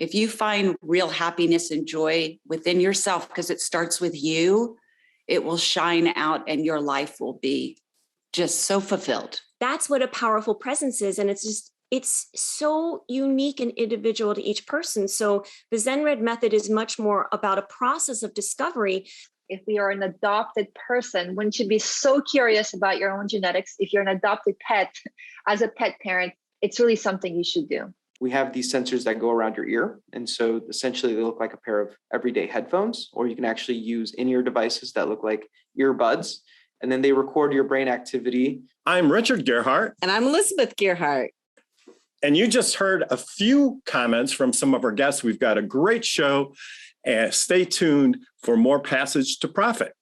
If you find real happiness and joy within yourself, because it starts with you, it will shine out and your life will be just so fulfilled. That's what a powerful presence is. And it's so unique and individual to each person. So the ZenRed method is much more about a process of discovery. If we are an adopted person, one should be so curious about your own genetics. If you're an adopted pet, as a pet parent, it's really something you should do. We have these sensors that go around your ear. And so essentially they look like a pair of everyday headphones, or you can actually use in-ear devices that look like earbuds. And then they record your brain activity. I'm Richard Gearhart. And I'm Elizabeth Gearhart. And you just heard a few comments from some of our guests. We've got a great show. And stay tuned for more Passage to Profit.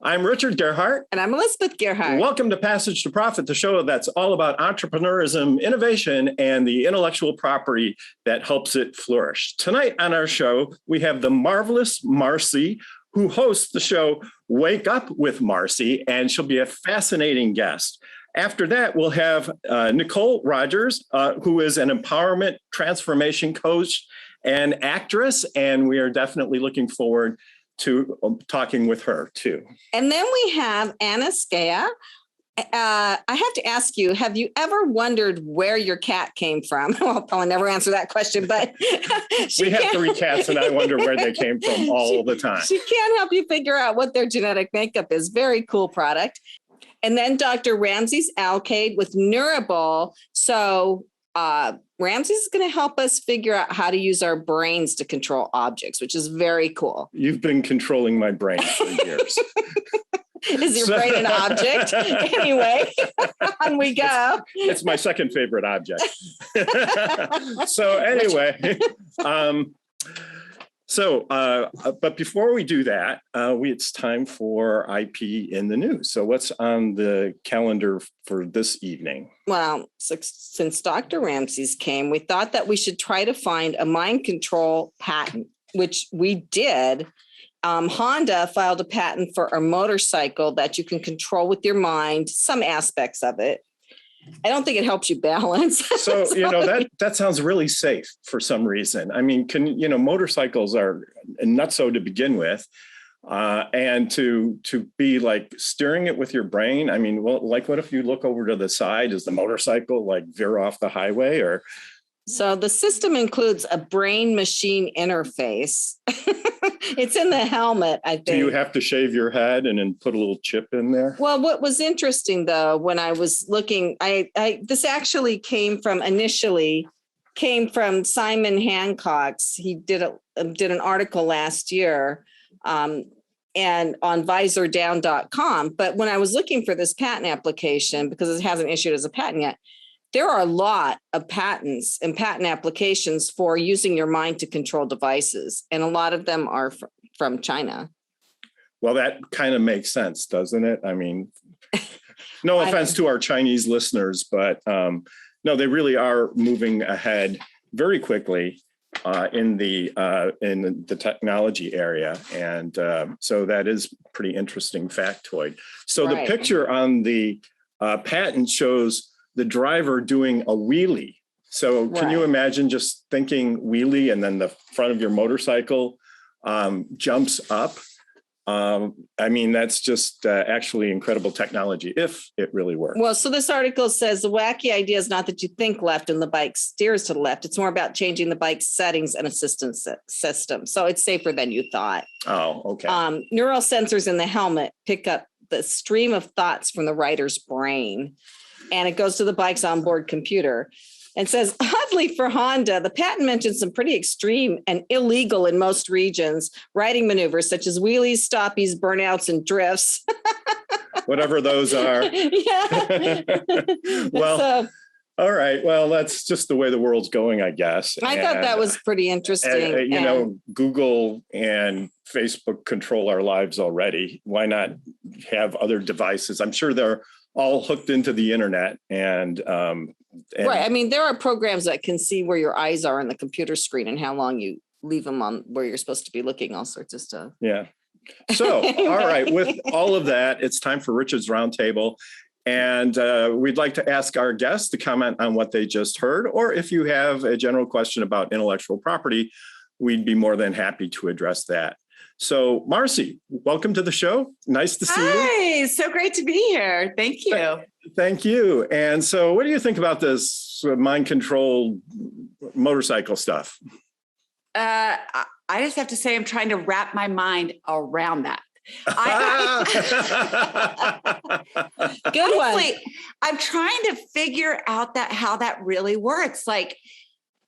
I'm Richard Gearhart. And I'm Elizabeth Gearhart. Welcome to Passage to Profit, the show that's all about entrepreneurism, innovation, and the intellectual property that helps it flourish. Tonight on our show, we have the marvelous Marci, who hosts the show Wake Up with Marci, and she'll be a fascinating guest. After that, we'll have Nikol Rogers, who is an empowerment transformation coach and actress, and we are definitely looking forward to talking with her too. And then we have Anna Skaya. I have to ask you, have you ever wondered where your cat came from? Well, I'll probably never answer that question, but we have 3 cats and I wonder where they came from all the time. She can help you figure out what their genetic makeup is. Very cool product. And then Dr. Ramses Alcaide with Neurable. So Ramses is going to help us figure out how to use our brains to control objects, which is very cool. You've been controlling my brain for years. Is your brain an object? Anyway, on we go. It's my second favorite object. So anyway, but before we do that, it's time for IP in the news. So what's on the calendar for this evening? Well, since Dr. Ramses came, we thought that we should try to find a mind control patent, which we did. Honda filed a patent for a motorcycle that you can control with your mind, some aspects of it. I don't think it helps you balance. So, that sounds really safe for some reason. I mean, motorcycles are nutso to begin with. And to be like steering it with your brain. I mean, well, like what if you look over to the side? Does the motorcycle like veer off the highway or? So the system includes a brain machine interface. It's in the helmet, I think. Do you have to shave your head and then put a little chip in there? Well, what was interesting, though, when I was looking, this actually came from Simon Hancock's. He did an article last year and on visordown.com. But when I was looking for this patent application, because it hasn't issued as a patent yet, there are a lot of patents and patent applications for using your mind to control devices. And a lot of them are from China. Well, that kind of makes sense, doesn't it? I mean, no offense to our Chinese listeners, but no, they really are moving ahead very quickly in the technology area. And so that is pretty interesting factoid. So the picture on the patent shows the driver doing a wheelie. So can you imagine just thinking wheelie and then the front of your motorcycle jumps up? I mean, that's just actually incredible technology if it really works. Well, so this article says the wacky idea is not that you think left and the bike steers to the left. It's more about changing the bike's settings and assistance system. So it's safer than you thought. Oh, okay. Neural sensors in the helmet pick up the stream of thoughts from the rider's brain, and it goes to the bike's onboard computer. And says, oddly for Honda, the patent mentions some pretty extreme and illegal in most regions riding maneuvers such as wheelies, stoppies, burnouts, and drifts. Whatever those are. Yeah. Well, all right. Well, that's just the way the world's going, I guess. I thought that was pretty interesting. Google and Facebook control our lives already. Why not have other devices? I'm sure they're all hooked into the internet and right. I mean, there are programs that can see where your eyes are on the computer screen and how long you leave them on where you're supposed to be looking, all sorts of stuff. Yeah. So, anyway. All right. With all of that, it's time for Richard's Roundtable. And we'd like to ask our guests to comment on what they just heard, or if you have a general question about intellectual property, we'd be more than happy to address that. So Marci, welcome to the show. Nice to see you. Hi, so great to be here. Thank you. Thank you. And so what do you think about this mind-controlled motorcycle stuff? I just have to say, I'm trying to wrap my mind around that. Good one. Honestly, I'm trying to figure out how that really works. Like,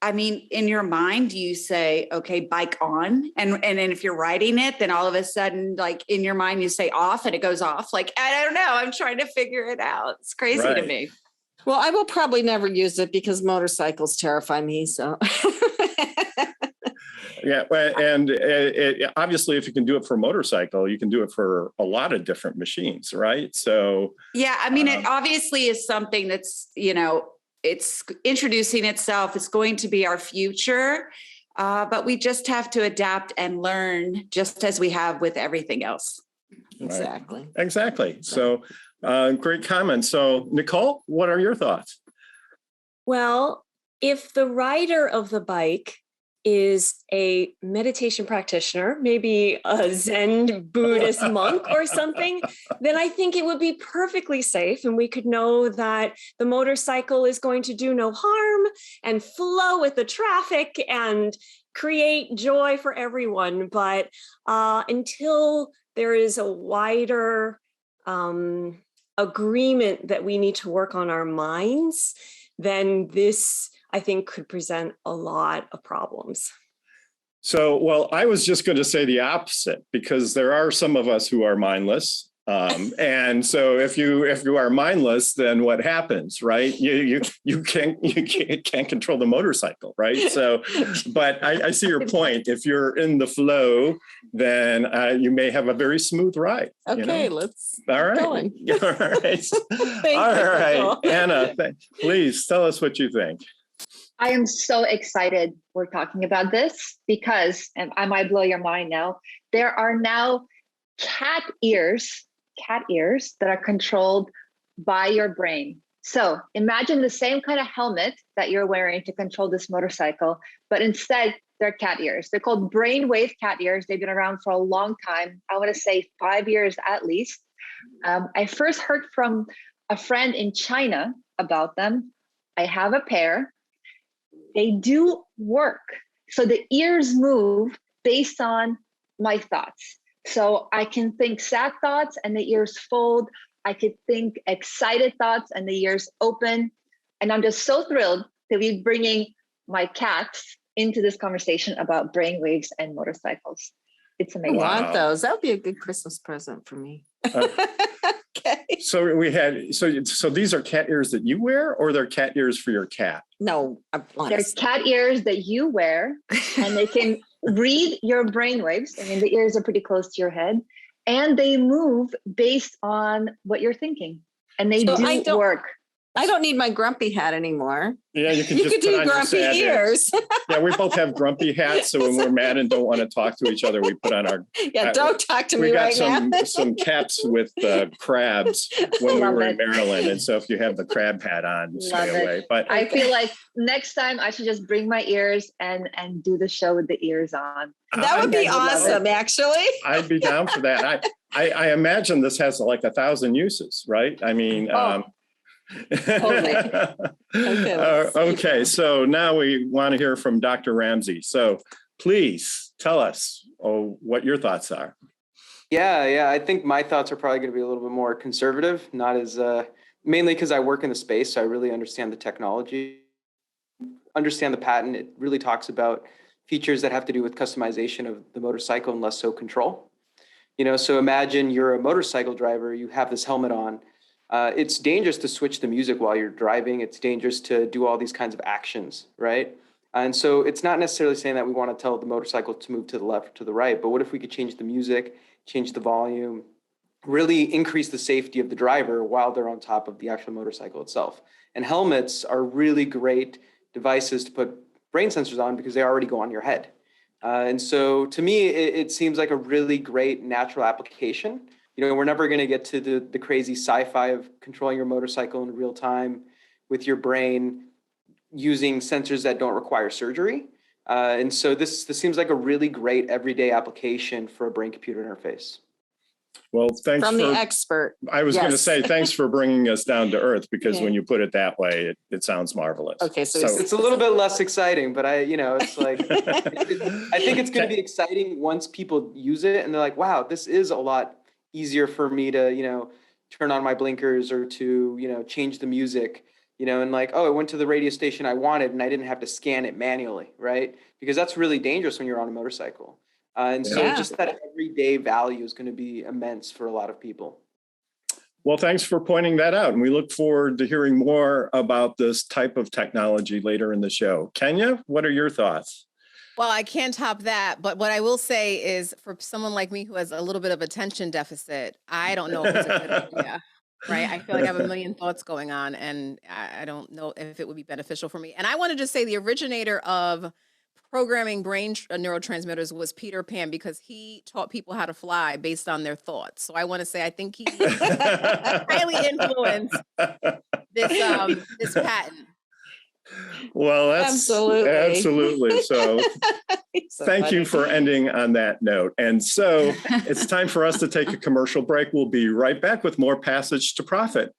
I mean, in your mind, you say, okay, bike on. And then if you're riding it, then all of a sudden, like in your mind, you say off and it goes off. Like, I don't know. I'm trying to figure it out. It's crazy to me. Well, I will probably never use it because motorcycles terrify me. So. Yeah, and obviously, if you can do it for a motorcycle, you can do it for a lot of different machines, right? So yeah, I mean, it obviously is something that's, it's introducing itself. It's going to be our future, but we just have to adapt and learn, just as we have with everything else. Exactly. Exactly. So great comment. So Nikol, what are your thoughts? Well, if the rider of the bike is a meditation practitioner, maybe a Zen Buddhist monk or something, then I think it would be perfectly safe. And we could know that the motorcycle is going to do no harm and flow with the traffic and create joy for everyone. But until there is a wider agreement that we need to work on our minds, then this, I think, could present a lot of problems. So, well, I was just going to say the opposite, because there are some of us who are mindless. And so if you are mindless, then what happens, right? You can't control the motorcycle, right? So, but I see your point. If you're in the flow, then you may have a very smooth ride. Okay, let's all right. going. All right. All right. Anna, please tell us what you think. I am so excited we're talking about this because, and I might blow your mind now, there are now cat ears that are controlled by your brain. So imagine the same kind of helmet that you're wearing to control this motorcycle, but instead they're cat ears. They're called brainwave cat ears. They've been around for a long time. I want to say 5 years at least. I first heard from a friend in China about them. I have a pair. They do work. So the ears move based on my thoughts. So I can think sad thoughts and the ears fold. I could think excited thoughts and the ears open. And I'm just so thrilled to be bringing my cats into this conversation about brainwaves and motorcycles. It's amazing. I want those. That would be a good Christmas present for me. Okay. So we had, so these are cat ears that you wear, or they're cat ears for your cat? No, I'm honest. They're cat ears that you wear, and they can read your brainwaves. I mean, the ears are pretty close to your head, and they move based on what you're thinking, and they do work. I don't need my grumpy hat anymore. Yeah, you can You just could put do on your grumpy sad ears. Yeah, we both have grumpy hats, so when we're mad and don't want to talk to each other, we put on our. Yeah, don't talk to me we got right now. some caps with crabs when we were in Maryland, and so if you have the crab hat on, stay away. But I feel like next time I should just bring my ears and do the show with the ears on. That would be awesome, actually. I'd be down for that. I imagine this has like 1,000 uses, right? I mean. Okay, so now we want to hear from Dr. Ramsey. So please tell us what your thoughts are. Yeah. I think my thoughts are probably going to be a little bit more conservative, not as mainly because I work in the space. So I really understand the technology, understand the patent. It really talks about features that have to do with customization of the motorcycle and less so control. So imagine you're a motorcycle driver, you have this helmet on. It's dangerous to switch the music while you're driving. It's dangerous to do all these kinds of actions, right? And so it's not necessarily saying that we want to tell the motorcycle to move to the left or to the right, but what if we could change the music, change the volume, really increase the safety of the driver while they're on top of the actual motorcycle itself? And helmets are really great devices to put brain sensors on because they already go on your head. And so to me, it seems like a really great natural application We're never going to get to the crazy sci-fi of controlling your motorcycle in real time with your brain using sensors that don't require surgery. And so this seems like a really great everyday application for a brain-computer interface. Well, thanks From for the expert. I was going to Yes. say thanks for bringing us down to earth, because Okay. when you put it that way, it sounds marvelous. Okay, so It's a little bit less exciting, but it's like, I think it's going to be exciting once people use it and they're like, wow, this is a lot easier for me to, turn on my blinkers or to, change the music, and like, oh, I went to the radio station I wanted and I didn't have to scan it manually, right? Because that's really dangerous when you're on a motorcycle. And so Yeah. just that everyday value is going to be immense for a lot of people. Well, thanks for pointing that out. And we look forward to hearing more about this type of technology later in the show. Kenya, what are your thoughts? Well, I can't top that. But what I will say is, for someone like me who has a little bit of attention deficit, I don't know if it's a good idea. Right. I feel like I have a million thoughts going on, and I don't know if it would be beneficial for me. And I want to just say the originator of programming brain neurotransmitters was Peter Pan, because he taught people how to fly based on their thoughts. So I want to say I think he highly influenced this patent. Well, that's absolutely. So thank you for ending on that note. And so it's time for us to take a commercial break. We'll be right back with more Passage to Profit.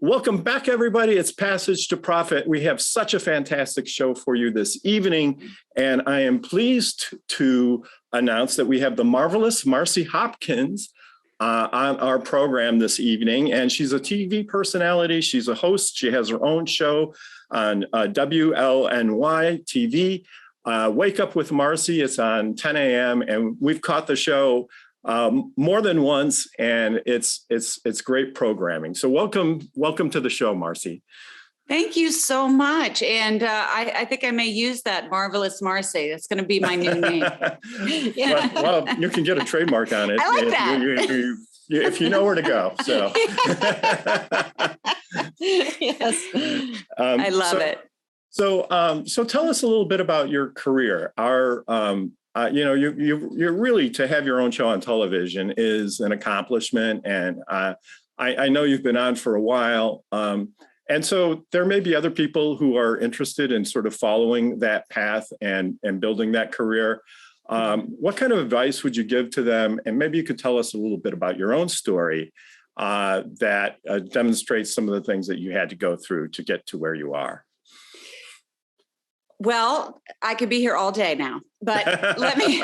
Welcome back, everybody. It's Passage to Profit. We have such a fantastic show for you this evening, and I am pleased to announce that we have the marvelous Marci Hopkins on our program this evening. And she's a TV personality. She's a host. She has her own show on WLNY TV. Wake Up with Marci. It's on 10 a.m. and we've caught the show more than once, and it's great programming. So welcome to the show, Marci. Thank you so much. And I think I may use that, Marvelous Marci. That's going to be my new name. Yeah. Well, you can get a trademark on it. I like that. If you know where to go. So Yes. I love it. So tell us a little bit about your career. You really, to have your own show on television is an accomplishment, and I know you've been on for a while. And so there may be other people who are interested in sort of following that path and building that career. What kind of advice would you give to them? And maybe you could tell us a little bit about your own story that demonstrates some of the things that you had to go through to get to where you are. Well, I could be here all day now, but let me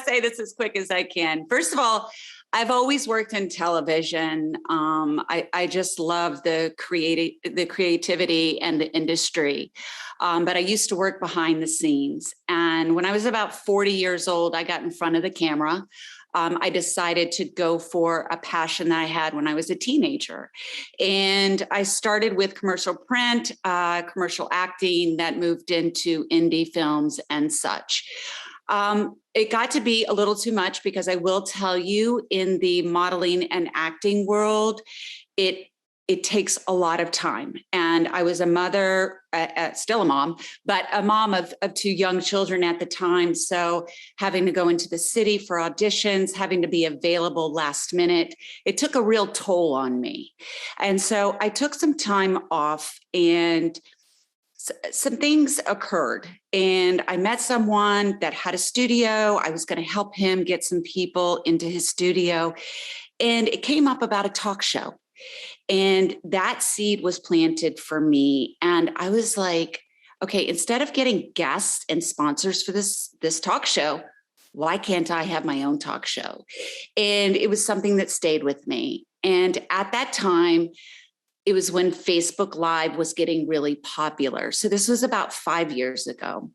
say this as quick as I can. First of all, I've always worked in television. I just love the creativity and the industry. But I used to work behind the scenes. And when I was about 40 years old, I got in front of the camera. I decided to go for a passion that I had when I was a teenager. And I started with commercial print, commercial acting, that moved into indie films and such. It got to be a little too much, because I will tell you, in the modeling and acting world, it takes a lot of time. And I was a mother, still a mom, but a mom of two young children at the time. So having to go into the city for auditions, having to be available last minute, it took a real toll on me. And so I took some time off, and some things occurred, and I met someone that had a studio. I was going to help him get some people into his studio, and it came up about a talk show. And that seed was planted for me. And I was like, okay, instead of getting guests and sponsors for this talk show, why can't I have my own talk show? And it was something that stayed with me. And at that time, it was when Facebook Live was getting really popular. So this was about 5 years ago.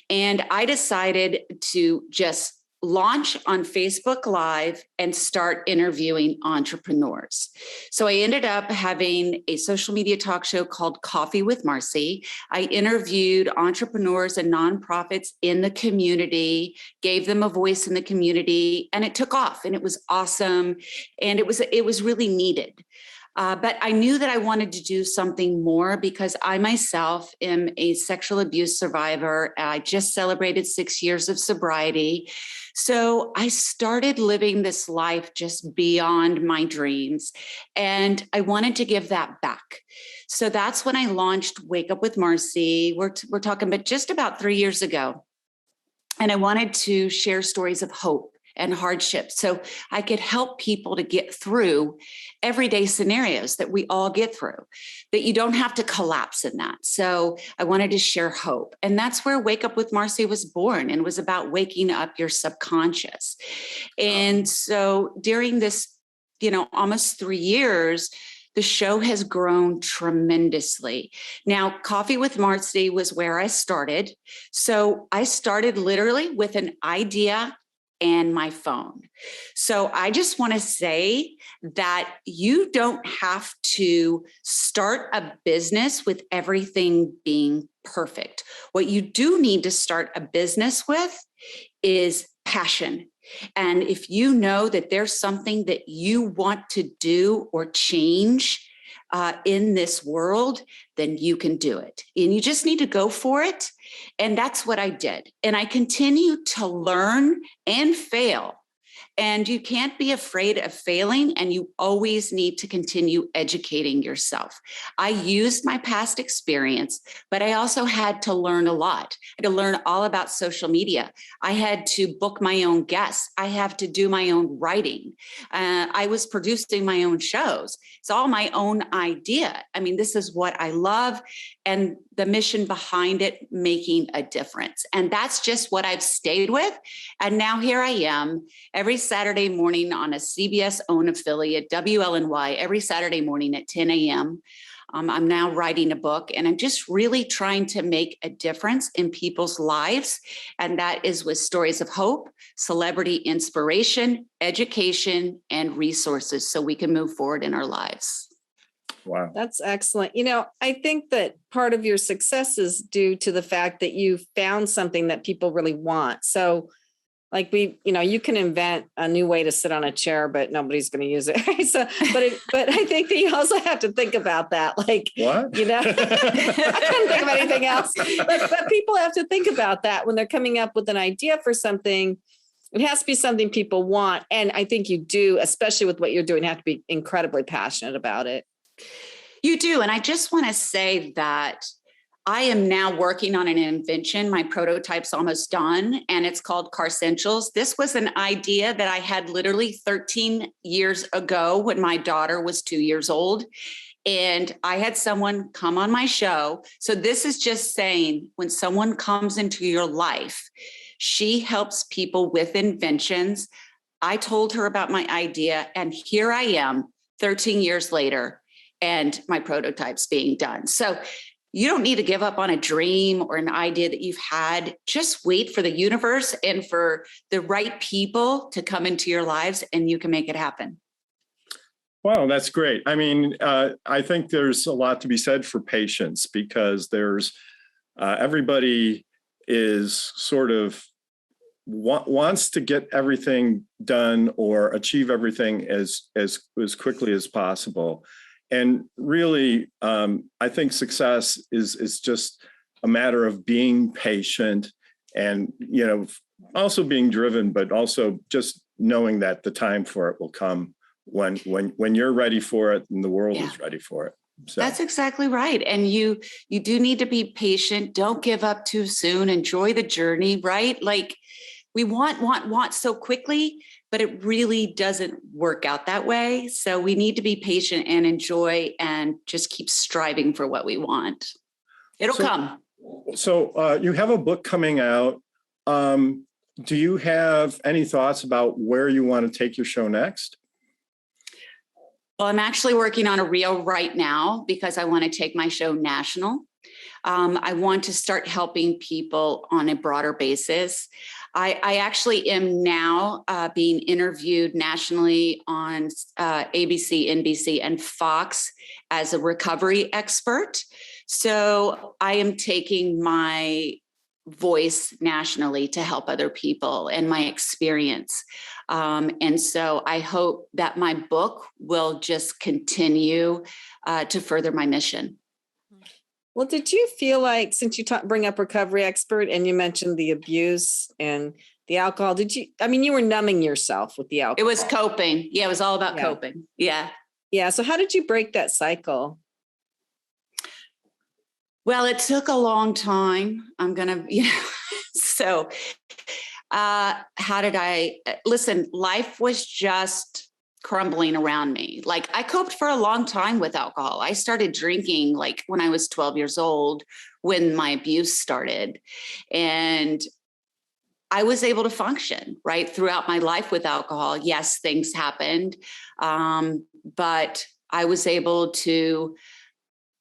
And I decided to just launch on Facebook Live and start interviewing entrepreneurs. So I ended up having a social media talk show called Coffee with Marci. I interviewed entrepreneurs and nonprofits in the community, gave them a voice in the community, and it took off, and it was awesome. And it was really needed. But I knew that I wanted to do something more because I myself am a sexual abuse survivor. I just celebrated 6 years of sobriety. So I started living this life just beyond my dreams, and I wanted to give that back. So that's when I launched Wake Up with Marci. We're talking about just about 3 years ago. And I wanted to share stories of hope and hardship so I could help people to get through everyday scenarios that we all get through, that you don't have to collapse in that. So I wanted to share hope. And that's where Wake Up with Marci was born, and was about waking up your subconscious. And so during this, almost 3 years, the show has grown tremendously. Now, Coffee with Marci was where I started. So I started literally with an idea and my phone. So I just want to say that you don't have to start a business with everything being perfect. What you do need to start a business with is passion. And if you know that there's something that you want to do or change in this world, then you can do it. And you just need to go for it. And that's what I did. And I continue to learn and fail. And you can't be afraid of failing, and you always need to continue educating yourself. I used my past experience, but I also had to learn a lot. I had to learn all about social media. I had to book my own guests. I have to do my own writing. I was producing my own shows. It's all my own idea. I mean, this is what I love, and the mission behind it, making a difference. And that's just what I've stayed with. And now here I am every Saturday morning on a CBS owned affiliate, WLNY, every Saturday morning at 10 a.m. I'm now writing a book, and I'm just really trying to make a difference in people's lives. And that is with stories of hope, celebrity inspiration, education, and resources so we can move forward in our lives. Wow. That's excellent. I think that part of your success is due to the fact that you found something that people really want. So like you can invent a new way to sit on a chair, but nobody's going to use it. Right? So, but I think that you also have to think about that. Like, what? I couldn't think of anything else, but people have to think about that when they're coming up with an idea for something. It has to be something people want. And I think you do, especially with what you're doing, have to be incredibly passionate about it. You do. And I just want to say that I am now working on an invention. My prototype's almost done, and it's called Carcentials. This was an idea that I had literally 13 years ago when my daughter was 2 years old. And I had someone come on my show. So this is just saying, when someone comes into your life, she helps people with inventions. I told her about my idea, and here I am 13 years later, and my prototype's being done. So you don't need to give up on a dream or an idea that you've had. Just wait for the universe and for the right people to come into your lives, and you can make it happen. Wow, that's great. I mean, I think there's a lot to be said for patience, because there's everybody is sort of wants to get everything done or achieve everything as quickly as possible. And really, I think success is just a matter of being patient and, also being driven, but also just knowing that the time for it will come when you're ready for it and the world is ready for it. So. That's exactly right. And you do need to be patient. Don't give up too soon. Enjoy the journey, right? Like we want so quickly, but it really doesn't work out that way. So we need to be patient and enjoy and just keep striving for what we want. It'll come. So you have a book coming out. Do you have any thoughts about where you want to take your show next? Well, I'm actually working on a reel right now because I want to take my show national. I want to start helping people on a broader basis. I actually am now being interviewed nationally on ABC, NBC, and Fox as a recovery expert. So I am taking my voice nationally to help other people and my experience. And so I hope that my book will just continue to further my mission. Well, did you feel like, since you bring up recovery expert and you mentioned the abuse and the alcohol, you were numbing yourself with the alcohol. It was coping. Yeah, it was all about coping. Yeah. Yeah. So how did you break that cycle? Well, it took a long time. So how did I listen? Life was just crumbling around me. Like, I coped for a long time with alcohol. I started drinking like when I was 12 years old, when my abuse started. And I was able to function right throughout my life with alcohol. Yes, things happened. But I was able to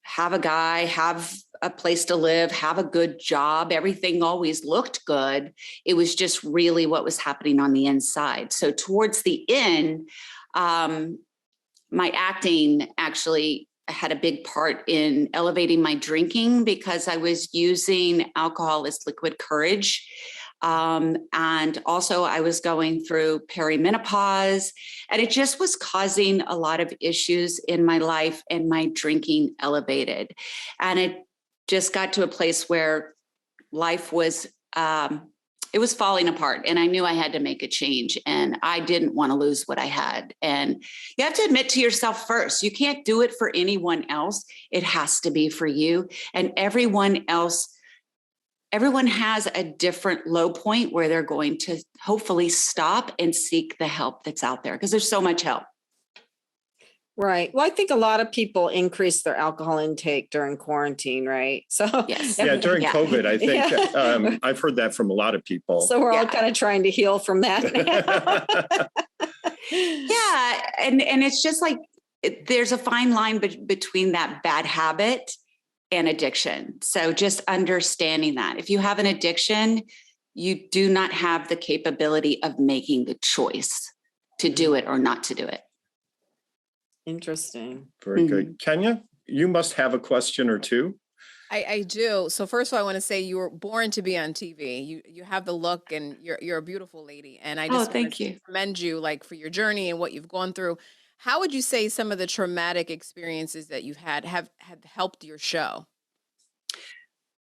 have a guy, have a place to live, have a good job. Everything always looked good. It was just really what was happening on the inside. So towards the end, my acting actually had a big part in elevating my drinking, because I was using alcohol as liquid courage. And also I was going through perimenopause, and it just was causing a lot of issues in my life, and my drinking elevated. And it just got to a place where life was, it was falling apart, and I knew I had to make a change, and I didn't want to lose what I had. And you have to admit to yourself first, you can't do it for anyone else. It has to be for you. And everyone has a different low point where they're going to hopefully stop and seek the help that's out there, because there's so much help. Right. Well, I think a lot of people increase their alcohol intake during quarantine, right? So yes. Yeah, during COVID, I think I've heard that from a lot of people. So we're all kind of trying to heal from that. Yeah. And it's just like, there's a fine line between that bad habit and addiction. So just understanding that if you have an addiction, you do not have the capability of making the choice to do it or not to do it. Interesting. Very good. Kenya, you must have a question or two. I do. So first of all, I want to say you were born to be on TV. You have the look, and you're a beautiful lady. And I just want to commend you, like, for your journey and what you've gone through. How would you say some of the traumatic experiences that you've had have helped your show?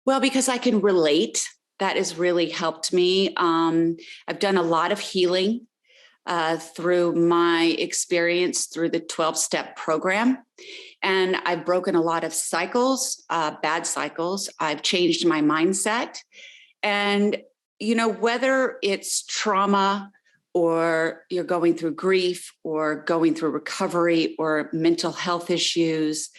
Well, because I can relate, that has really helped me. I've done a lot of healing through my experience through the 12-step program. And I've broken a lot of cycles, bad cycles. I've changed my mindset. And, whether it's trauma, or you're going through grief, or going through recovery, or mental health issues,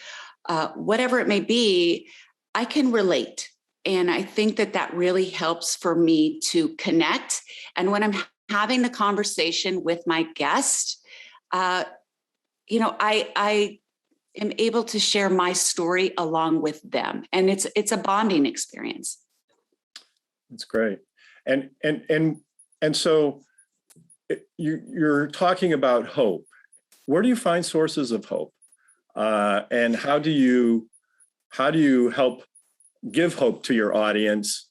whatever it may be, I can relate. And I think that really helps for me to connect. And when I'm having the conversation with my guest, I am able to share my story along with them. And it's a bonding experience. That's great. And so you're talking about hope. Where do you find sources of hope? And how do you help give hope to your audience,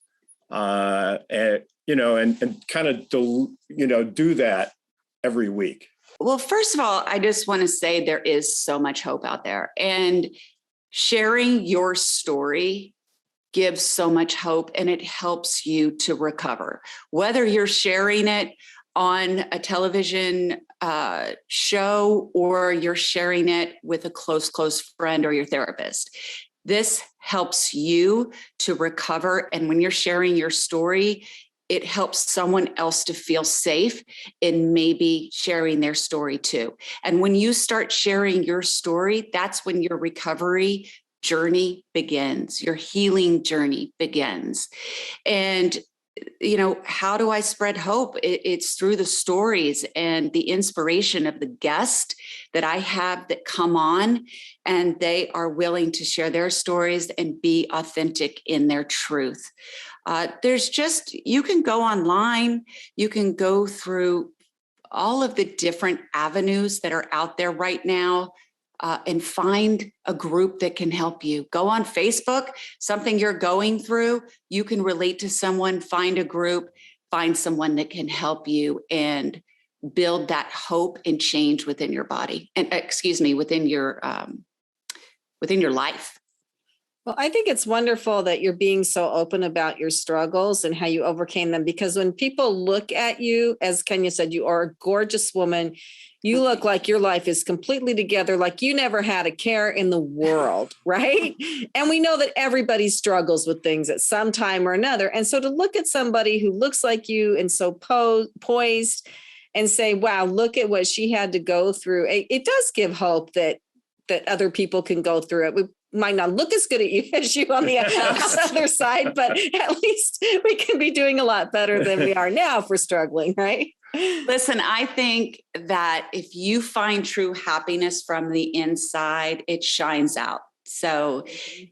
and kind of do that every week? Well, first of all, I just want to say there is so much hope out there, and sharing your story gives so much hope, and it helps you to recover. Whether you're sharing it on a television show, or you're sharing it with a close friend or your therapist, this helps you to recover. And when you're sharing your story, it helps someone else to feel safe in maybe sharing their story too. And when you start sharing your story, that's when your recovery journey begins, your healing journey begins. And how do I spread hope? It's through the stories and the inspiration of the guests that I have that come on, and they are willing to share their stories and be authentic in their truth. You can go online, you can go through all of the different avenues that are out there right now. and find a group that can help you. Go on Facebook, something you're going through, you can relate to someone, find a group, find someone that can help you and build that hope and change within your body and within your life. Well, I think it's wonderful that you're being so open about your struggles and how you overcame them, because when people look at you, as Kenya said, you are a gorgeous woman. You look like your life is completely together, like you never had a care in the world, right? And we know that everybody struggles with things at some time or another. And so to look at somebody who looks like you and so poised and say, wow, look at what she had to go through, it does give hope that other people can go through it. We might not look as good as you on the other side, but at least we can be doing a lot better than we are now if we're struggling, right? Listen, I think that if you find true happiness from the inside, it shines out. So,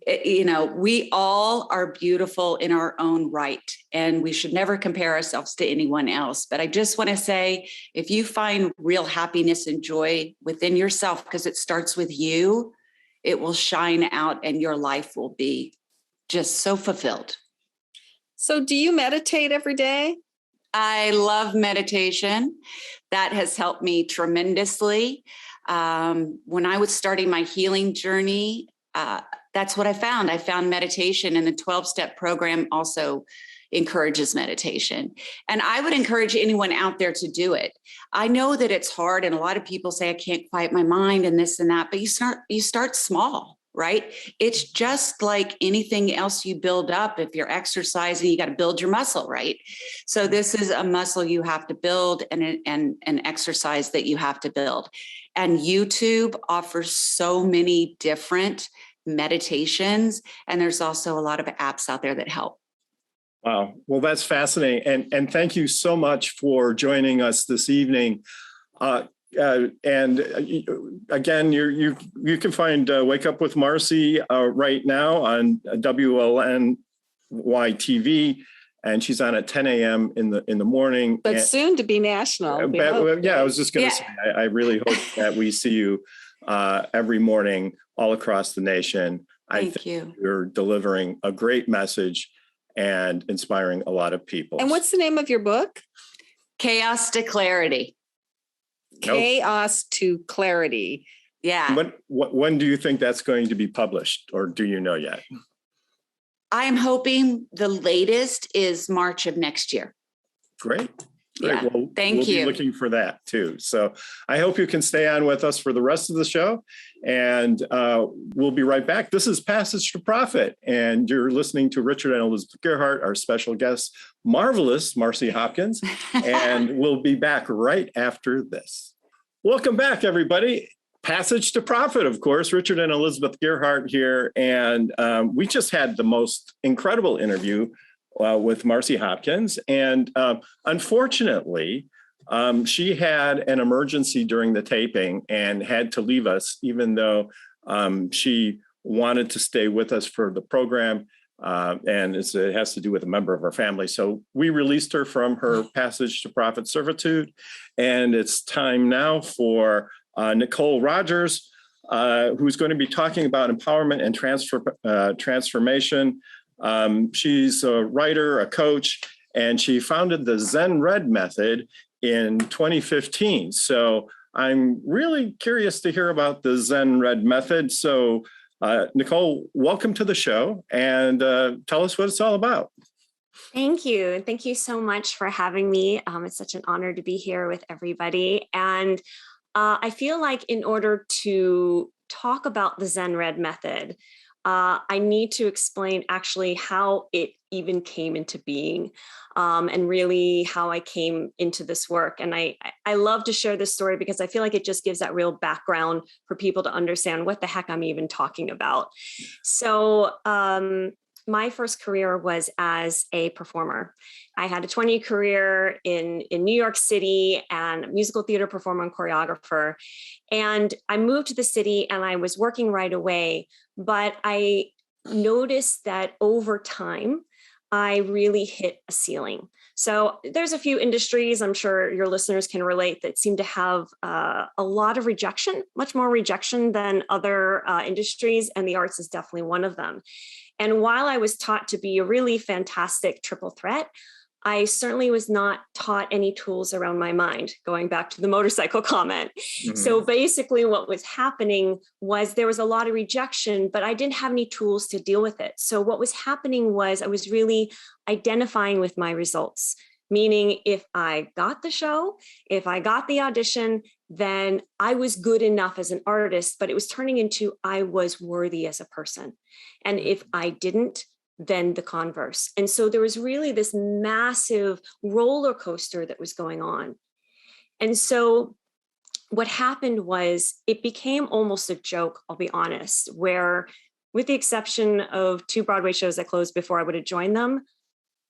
we all are beautiful in our own right, and we should never compare ourselves to anyone else. But I just want to say, if you find real happiness and joy within yourself, because it starts with you, it will shine out and your life will be just so fulfilled. So do you meditate every day? I love meditation. That has helped me tremendously. When I was starting my healing journey, that's what I found. I found meditation, and the 12-step program also encourages meditation. And I would encourage anyone out there to do it. I know that it's hard, and a lot of people say, I can't quiet my mind and this and that, but you start small, right? It's just like anything else you build up. If you're exercising, you got to build your muscle, right? So this is a muscle you have to build and an exercise that you have to build. And YouTube offers so many different meditations, and there's also a lot of apps out there that help. Wow. Well, that's fascinating. And thank you so much for joining us this evening. And again, you can find Wake Up with Marci right now on WLNY TV, and she's on at 10 a.m. in the morning. But soon to be national. I was just going to say, I really hope that we see you every morning all across the nation. Thank you. You're delivering a great message and inspiring a lot of people. And what's the name of your book? Chaos to Clarity. Chaos to Clarity. Yeah. When do you think that's going to be published, or do you know yet? I'm hoping the latest is March of next year. Great. Yeah. Well, Thank you. Be looking for that too. So I hope you can stay on with us for the rest of the show, and we'll be right back. This is Passage to Profit, and you're listening to Richard and Elizabeth Gearhart, our special guest, marvelous Marci Hopkins, and we'll be back right after this. Welcome back, everybody. Passage to Profit, of course, Richard and Elizabeth Gearhart here, and we just had the most incredible interview with Marci Hopkins. And unfortunately, she had an emergency during the taping and had to leave us, even though she wanted to stay with us for the program. And it has to do with a member of our family. So we released her from her Passage to Profit servitude. And it's time now for Nikol Rogers, who's going to be talking about empowerment and transformation. She's a writer, a coach, and she founded the ZenRed Method in 2015. So I'm really curious to hear about the ZenRed Method. So Nikol, welcome to the show, and tell us what it's all about. Thank you. And thank you so much for having me. It's such an honor to be here with everybody. And I feel like in order to talk about the ZenRed Method, I need to explain actually how it even came into being, and really how I came into this work. And I love to share this story because I feel like it just gives that real background for people to understand what the heck I'm even talking about. So my first career was as a performer. I had a 20-year career in New York City and a musical theater performer and choreographer. And I moved to the city and I was working right away, but I noticed that over time, I really hit a ceiling. So there's a few industries, I'm sure your listeners can relate, that seem to have a lot of rejection, much more rejection than other industries, and the arts is definitely one of them. And while I was taught to be a really fantastic triple threat, I certainly was not taught any tools around my mind, going back to the motorcycle comment. Mhm. So basically what was happening was there was a lot of rejection, but I didn't have any tools to deal with it. So what was happening was I was really identifying with my results, meaning if I got the show, if I got the audition, then I was good enough as an artist, but it was turning into I was worthy as a person. And if I didn't, then the converse. And so there was really this massive roller coaster that was going on. And so what happened was it became almost a joke, I'll be honest, where with the exception of 2 Broadway shows that closed before I would have joined them,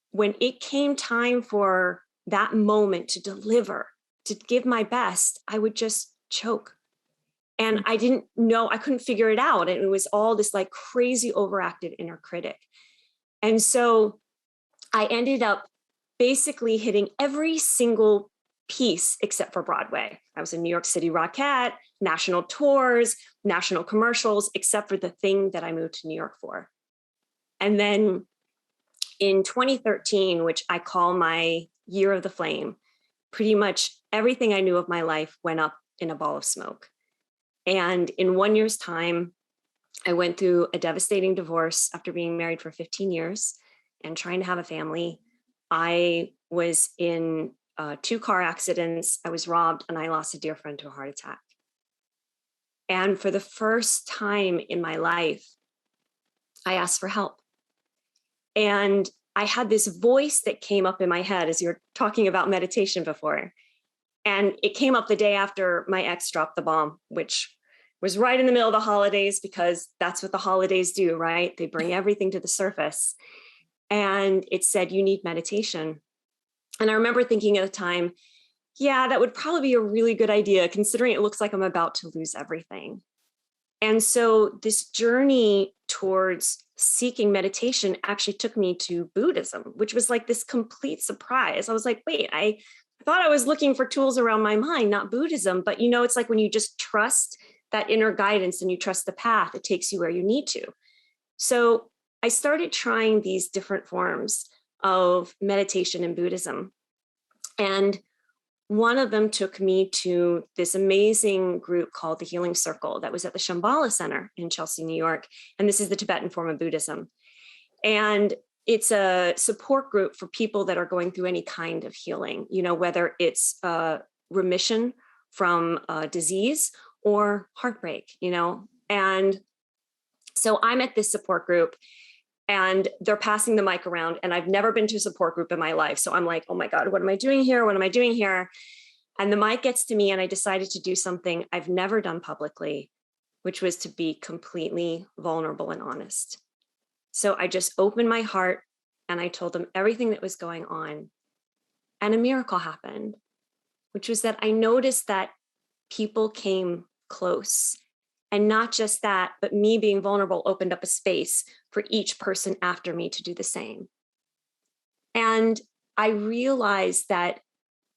when it came time for that moment to deliver, to give my best, I would just choke. And I didn't know, I couldn't figure it out. And it was all this like crazy overactive inner critic. And so I ended up basically hitting every single piece except for Broadway. I was in New York City Rockette, national tours, national commercials, except for the thing that I moved to New York for. And then in 2013, which I call my year of the flame, pretty much everything I knew of my life went up in a ball of smoke. And in 1 year's time, I went through a devastating divorce after being married for 15 years and trying to have a family. I was in 2 car accidents. I was robbed and I lost a dear friend to a heart attack. And for the first time in my life, I asked for help. And I had this voice that came up in my head as you were talking about meditation before. And it came up the day after my ex dropped the bomb, which was right in the middle of the holidays, because that's what the holidays do, right? They bring everything to the surface. And it said, you need meditation. And I remember thinking at the time, yeah, that would probably be a really good idea, considering it looks like I'm about to lose everything. And so this journey towards seeking meditation actually took me to Buddhism, which was like this complete surprise. I was like, wait, I thought I was looking for tools around my mind, not Buddhism. But you know, it's like when you just trust that inner guidance and you trust the path, it takes you where you need to. So I started trying these different forms of meditation in Buddhism. And one of them took me to this amazing group called the Healing Circle that was at the Shambhala Center in Chelsea, New York. And this is the Tibetan form of Buddhism. And it's a support group for people that are going through any kind of healing, you know, whether it's remission from disease or heartbreak, you know. And so I'm at this support group and they're passing the mic around, and I've never been to a support group in my life. So I'm like, oh my God, what am I doing here? What am I doing here? And the mic gets to me and I decided to do something I've never done publicly, which was to be completely vulnerable and honest. So I just opened my heart and I told them everything that was going on. And a miracle happened, which was that I noticed that people came close. And not just that, but me being vulnerable opened up a space for each person after me to do the same. And I realized that,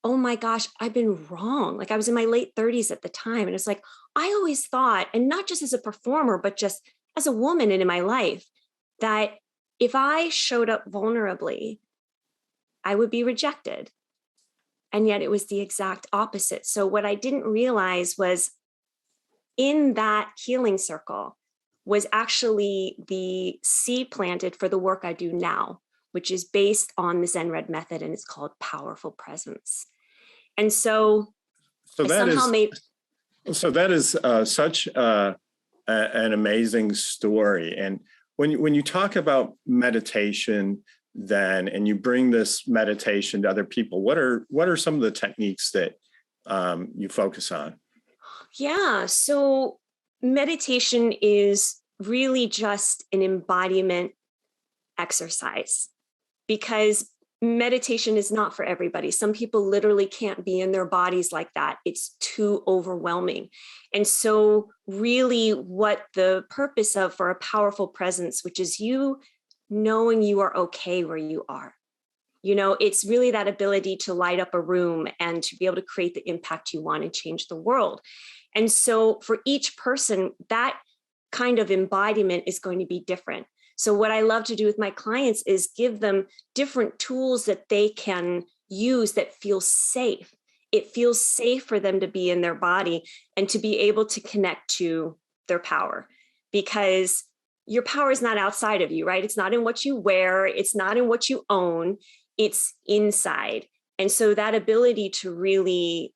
oh my gosh, I've been wrong. Like I was in my late 30s at the time. And it's like, I always thought, and not just as a performer, but just as a woman and in my life, that if I showed up vulnerably, I would be rejected. And yet it was the exact opposite. So what I didn't realize was in that healing circle was actually the seed planted for the work I do now, which is based on the ZenRed method, and it's called powerful presence. And so that is such an amazing story. And when you talk about meditation then, and you bring this meditation to other people, what are some of the techniques that you focus on? Yeah, so meditation is really just an embodiment exercise, because meditation is not for everybody. Some people literally can't be in their bodies like that. It's too overwhelming. And so really what the purpose of for a powerful presence, which is you knowing you are okay where you are. You know, it's really that ability to light up a room and to be able to create the impact you want and change the world. And so for each person, that kind of embodiment is going to be different. So what I love to do with my clients is give them different tools that they can use that feel safe. It feels safe for them to be in their body and to be able to connect to their power, because your power is not outside of you, right? It's not in what you wear. It's not in what you own. It's inside. And so that ability to really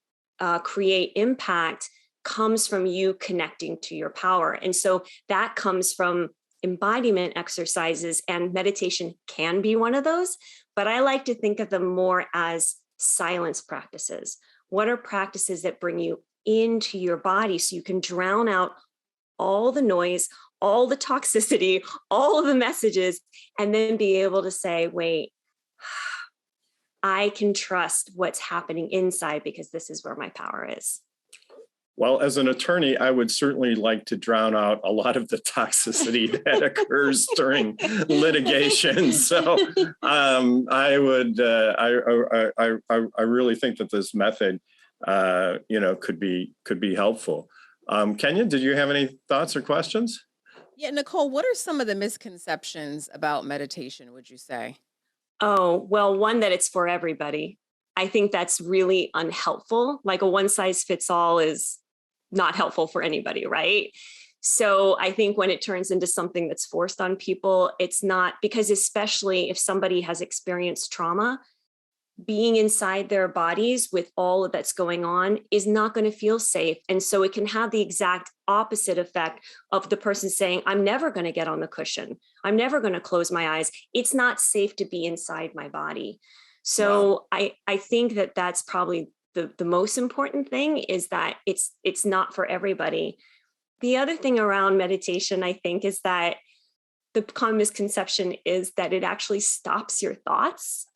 create impact comes from you connecting to your power. And so that comes from embodiment exercises, and meditation can be one of those, but I like to think of them more as silence practices. What are practices that bring you into your body so you can drown out all the noise, all the toxicity, all of the messages, and then be able to say, wait, I can trust what's happening inside because this is where my power is. Well, as an attorney, I would certainly like to drown out a lot of the toxicity that occurs during litigation. So I would, I really think that this method, could be helpful. Kenya, did you have any thoughts or questions? Yeah, Nikol, what are some of the misconceptions about meditation, would you say? Oh, well, one, that it's for everybody. I think that's really unhelpful. Like a one size fits all is not helpful for anybody, right? So I think when it turns into something that's forced on people, it's not, because especially if somebody has experienced trauma, being inside their bodies with all of that's going on is not going to feel safe. And so it can have the exact opposite effect of the person saying, I'm never going to get on the cushion. I'm never going to close my eyes. It's not safe to be inside my body. So wow. I think that that's probably the most important thing, is that it's not for everybody. The other thing around meditation, I think, is that the common misconception is that it actually stops your thoughts.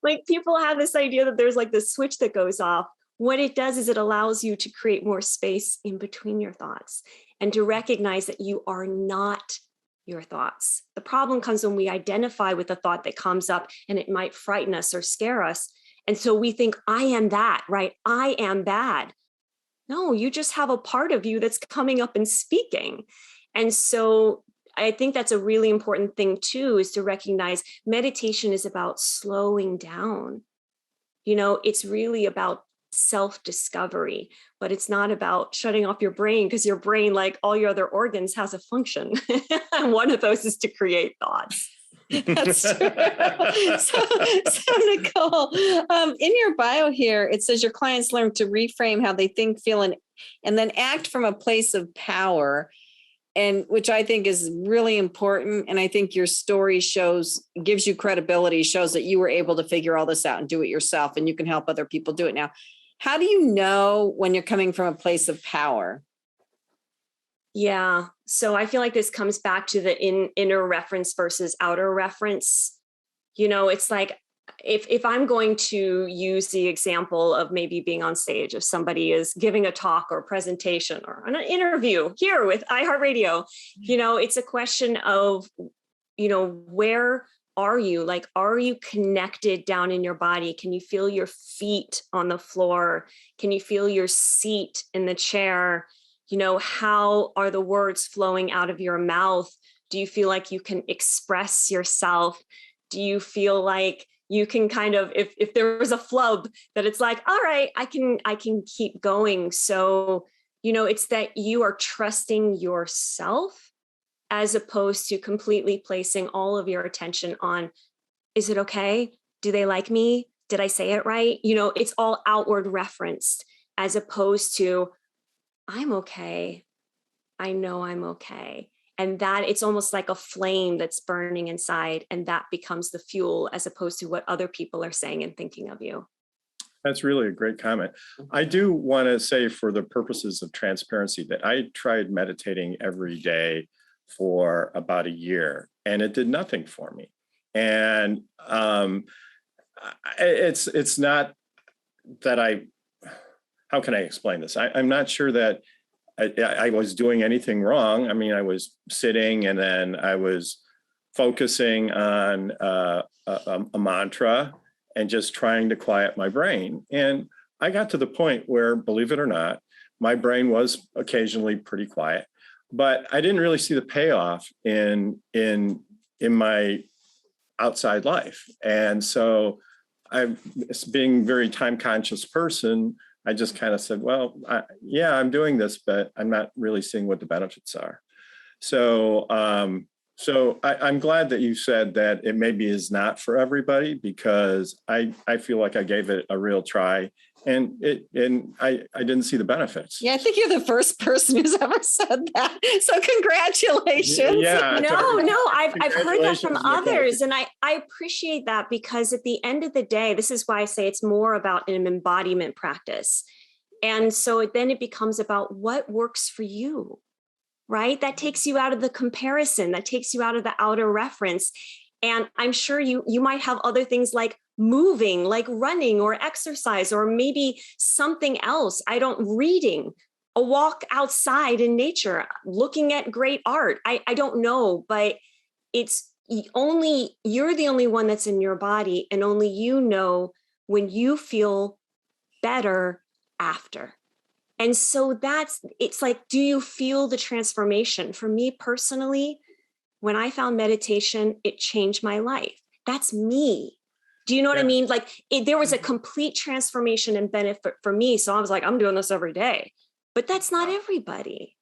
Like people have this idea that there's like this switch that goes off. What it does is it allows you to create more space in between your thoughts and to recognize that you are not your thoughts. The problem comes when we identify with a thought that comes up and it might frighten us or scare us. And so we think, I am that, right? I am bad. No, you just have a part of you that's coming up and speaking. And so I think that's a really important thing too, is to recognize meditation is about slowing down. You know, it's really about self-discovery, but it's not about shutting off your brain, because your brain, like all your other organs, has a function. And one of those is to create thoughts. That's true. So Nikol, in your bio here, it says your clients learn to reframe how they think, feel, and then act from a place of power, and which I think is really important. And I think your story gives you credibility, shows that you were able to figure all this out and do it yourself, and you can help other people do it now. How do you know when you're coming from a place of power? Yeah. So I feel like this comes back to the inner reference versus outer reference. You know, it's like, if I'm going to use the example of maybe being on stage, if somebody is giving a talk or a presentation or an interview here with iHeartRadio, you know, it's a question of, you know, where are you? Like, are you connected down in your body? Can you feel your feet on the floor? Can you feel your seat in the chair? You know, how are the words flowing out of your mouth? Do you feel like you can express yourself? Do you feel like you can kind of, if there was a flub, that it's like, all right, I can keep going. So, you know, it's that you are trusting yourself as opposed to completely placing all of your attention on, is it okay? Do they like me? Did I say it right? You know, it's all outward referenced, as opposed to, I'm okay. I know I'm okay. And that it's almost like a flame that's burning inside, and that becomes the fuel as opposed to what other people are saying and thinking of you. That's really a great comment. I do want to say, for the purposes of transparency, that I tried meditating every day for about a year, and it did nothing for me. And it's not that how can I explain this? I'm not sure that I was doing anything wrong. I mean, I was sitting, and then I was focusing on a mantra and just trying to quiet my brain. And I got to the point where, believe it or not, my brain was occasionally pretty quiet, but I didn't really see the payoff in my outside life. And so being a very time conscious person, I just kind of said, well, I'm doing this, but I'm not really seeing what the benefits are. So I'm glad that you said that it maybe is not for everybody, because I feel like I gave it a real try, and I didn't see the benefits. Yeah, I think you're the first person who's ever said that. So congratulations. Yeah. No, I've heard that from others. And I appreciate that, because at the end of the day, this is why I say it's more about an embodiment practice. And so then it becomes about what works for you, right? That takes you out of the comparison, that takes you out of the outer reference. And I'm sure you might have other things like moving, like running or exercise, or maybe something else. Reading, a walk outside in nature, looking at great art. I don't know, but it's you're the only one that's in your body, and only you know when you feel better after. And so it's like, do you feel the transformation? For me personally, when I found meditation, it changed my life. That's me. Do you know what I mean? Like there was a complete transformation and benefit for me. So I was like, I'm doing this every day, but that's not everybody.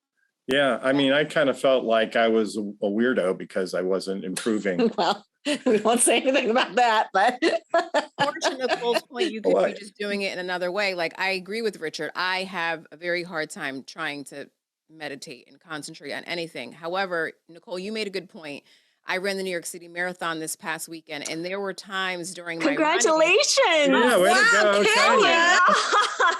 Yeah. I mean, I kind of felt like I was a weirdo because I wasn't improving. Well, we won't say anything about that, but. To Nicole's point, you could be just doing it in another way. Like, I agree with Richard. I have a very hard time trying to meditate and concentrate on anything. However, Nikol, you made a good point. I ran the New York City Marathon this past weekend, and there were times during Congratulations! Yeah, way to go, Kenya.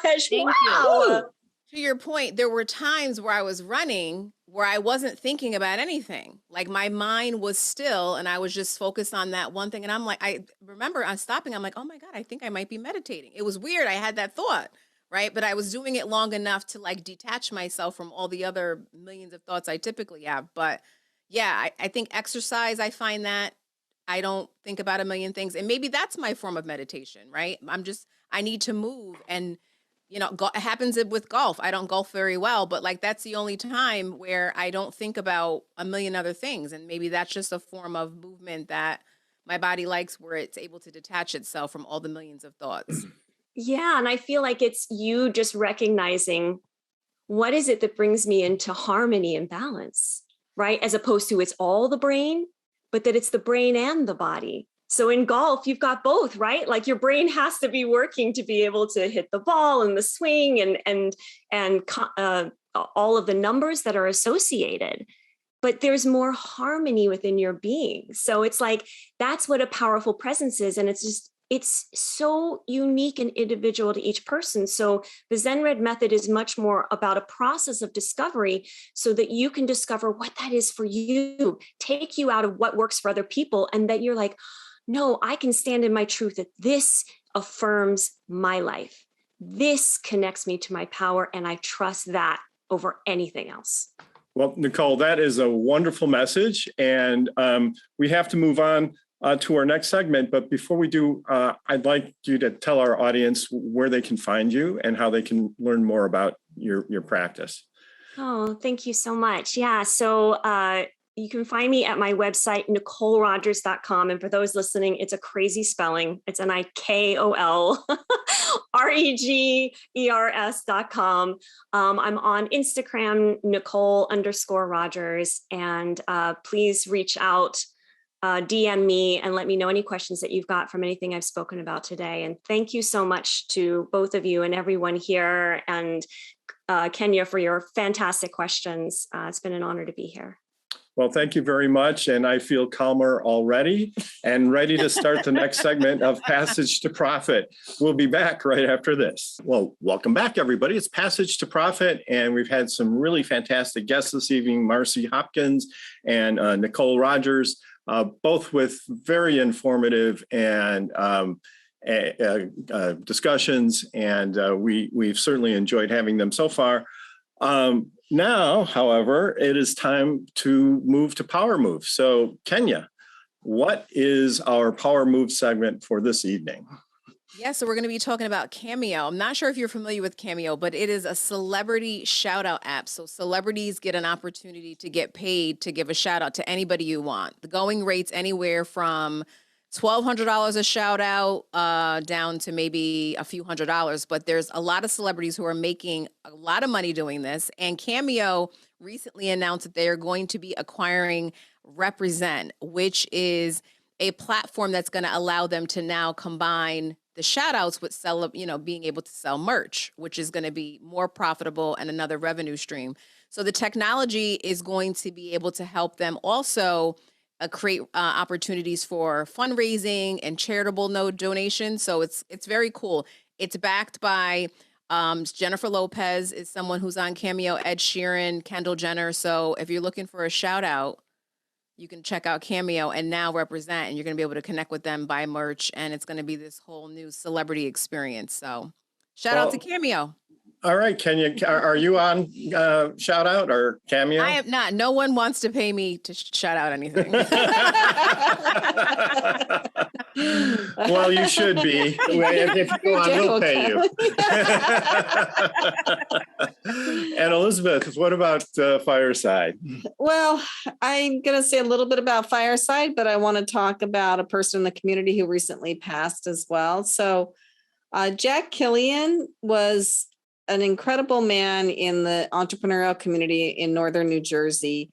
Thank you. To your point, there were times where I was running where I wasn't thinking about anything. Like my mind was still, and I was just focused on that one thing. And I'm like, I remember I'm stopping. I'm like, oh my God, I think I might be meditating. It was weird. I had that thought, right? But I was doing it long enough to like detach myself from all the other millions of thoughts I typically have. But yeah, I think exercise, I find that I don't think about a million things. And maybe that's my form of meditation, right? I need to move. And you know, it happens with golf. I don't golf very well, but like that's the only time where I don't think about a million other things. And maybe that's just a form of movement that my body likes, where it's able to detach itself from all the millions of thoughts. Yeah. And I feel like it's you just recognizing what is it that brings me into harmony and balance, right? As opposed to it's all the brain, but that it's the brain and the body. So in golf, you've got both, right? Like your brain has to be working to be able to hit the ball and the swing and all of the numbers that are associated. But there's more harmony within your being. So it's like, that's what a powerful presence is. And it's so unique and individual to each person. So the ZenRed method is much more about a process of discovery so that you can discover what that is for you, take you out of what works for other people. And that you're like, no, I can stand in my truth, that this affirms my life. This connects me to my power, and I trust that over anything else. Well, Nikol, that is a wonderful message. And we have to move on to our next segment. But before we do, I'd like you to tell our audience where they can find you and how they can learn more about your practice. Oh, thank you so much. Yeah. So you can find me at my website, NikolRogers.com. And for those listening, it's a crazy spelling. It's NikolRegers.com. I'm on Instagram, Nikol_Rogers. And please reach out, DM me, and let me know any questions that you've got from anything I've spoken about today. And thank you so much to both of you and everyone here, and Kenya, for your fantastic questions. It's been an honor to be here. Well, thank you very much. And I feel calmer already and ready to start the next segment of Passage to Profit. We'll be back right after this. Well, welcome back, everybody. It's Passage to Profit. And we've had some really fantastic guests this evening, Marci Hopkins and Nikol Rogers, both with very informative and discussions. And we've certainly enjoyed having them so far. Now, however, it is time to move to Power Move. So, Kenya, what is our power move segment for this evening? Yeah, so we're going to be talking about Cameo. I'm not sure if you're familiar with Cameo, but it is a celebrity shout out app. So celebrities get an opportunity to get paid to give a shout out to anybody you want. The going rate's anywhere from $1,200 a shout out down to maybe a few $100s. But there's a lot of celebrities who are making a lot of money doing this. And Cameo recently announced that they are going to be acquiring Represent, which is a platform that's going to allow them to now combine the shout outs with being able to sell merch, which is going to be more profitable and another revenue stream. So the technology is going to be able to help them also create opportunities for fundraising and charitable donations. So it's very cool. It's backed by Jennifer Lopez is someone who's on Cameo, Ed Sheeran, Kendall Jenner. So if you're looking for a shout out, you can check out Cameo and now Represent, and you're going to be able to connect with them, buy merch, and it's going to be this whole new celebrity experience. So shout out to Cameo. All right, Kenya, are you on shout out or Cameo? I am not. No one wants to pay me to shout out anything. Well, you should be. If you go on, we'll pay you. And Elizabeth, what about Fireside? Well, I'm going to say a little bit about Fireside, but I want to talk about a person in the community who recently passed as well. So Jack Killian was an incredible man in the entrepreneurial community in northern New Jersey.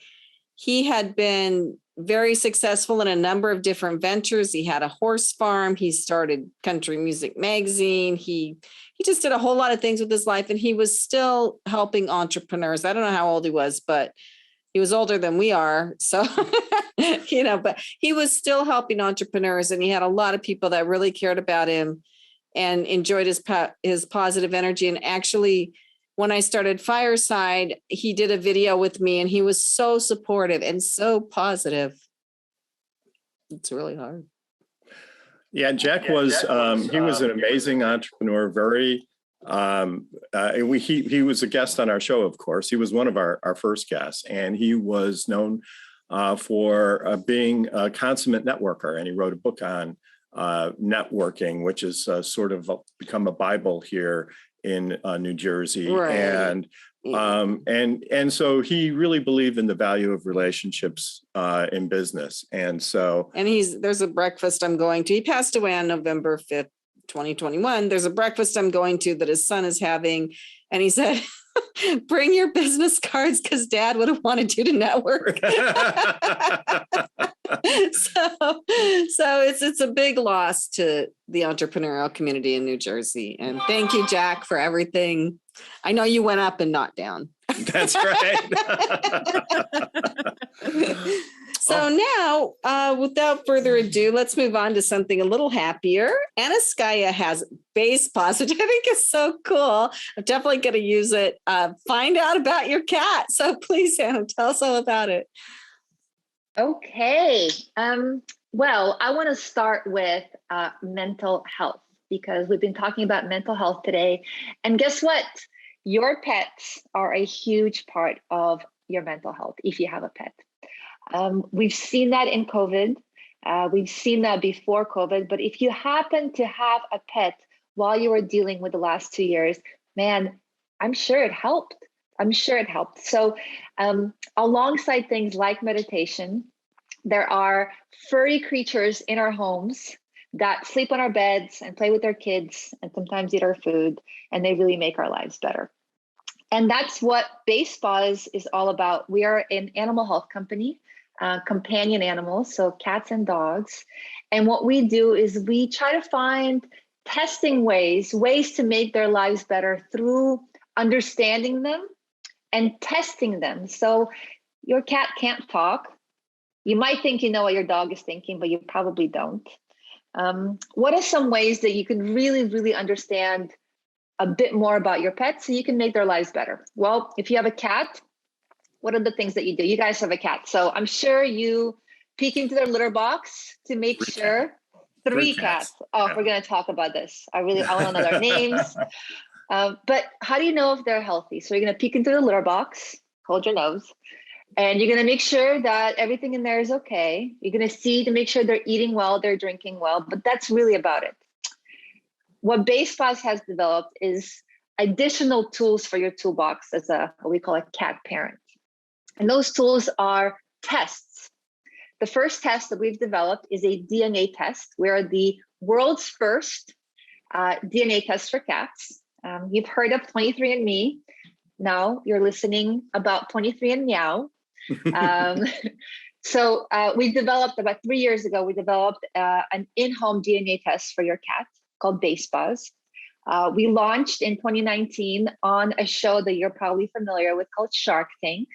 He had been very successful in a number of different ventures. He had a horse farm. He started Country Music Magazine. He just did a whole lot of things with his life, and he was still helping entrepreneurs. I don't know how old he was, but he was older than we are. So, but he was still helping entrepreneurs, and he had a lot of people that really cared about him and enjoyed his positive energy. And actually, when I started Fireside, he did a video with me, and he was so supportive and so positive. It's really hard. Yeah, Jack was he was an amazing entrepreneur. Very he was a guest on our show, of course. He was one of our first guests, and he was known for being a consummate networker. And he wrote a book on networking, which is sort of become a Bible here in New Jersey. Right. And so he really believed in the value of relationships in business. And there's a breakfast I'm going to. He passed away on November 5th, 2021. There's a breakfast I'm going to that his son is having. And he said, bring your business cards because Dad would have wanted you to network. So it's a big loss to the entrepreneurial community in New Jersey. And thank you, Jack, for everything. I know you went up and not down. That's right. So now, without further ado, let's move on to something a little happier. Anna Skaya has Basepaws, which I think is so cool. I'm definitely going to use it. Find out about your cat. So please, Anna, tell us all about it. Okay. Well, I want to start with mental health because we've been talking about mental health today. And guess what? Your pets are a huge part of your mental health if you have a pet. We've seen that in COVID. We've seen that before COVID. But if you happen to have a pet while you were dealing with the last 2 years, man, I'm sure it helped. So alongside things like meditation, there are furry creatures in our homes that sleep on our beds and play with their kids and sometimes eat our food, and they really make our lives better. And that's what Basepaws is all about. We are an animal health company, companion animals, so cats and dogs. And what we do is we try to find testing ways to make their lives better through understanding them and testing them. So your cat can't talk. You might think you know what your dog is thinking, but you probably don't. What are some ways that you can really, really understand a bit more about your pet so you can make their lives better? Well, if you have a cat, what are the things that you do? You guys have a cat, so I'm sure you peek into their litter box to make sure. Three cats. Oh, yeah. We're going to talk about this. I want to know their names. But how do you know if they're healthy? So you're going to peek into the litter box, hold your nose, And you're going to make sure that everything in there is okay. You're going to see to make sure they're eating well, they're drinking well, but that's really about it. What Basepaws has developed is additional tools for your toolbox as what we call a cat parent. And those tools are tests. The first test that we've developed is a DNA test. We're the world's first DNA test for cats. You've heard of 23andMe. Now you're listening about 23andMeow. So we developed about 3 years ago, we developed an in-home DNA test for your cat called Basepaws. We launched in 2019 on a show that you're probably familiar with called Shark Tank.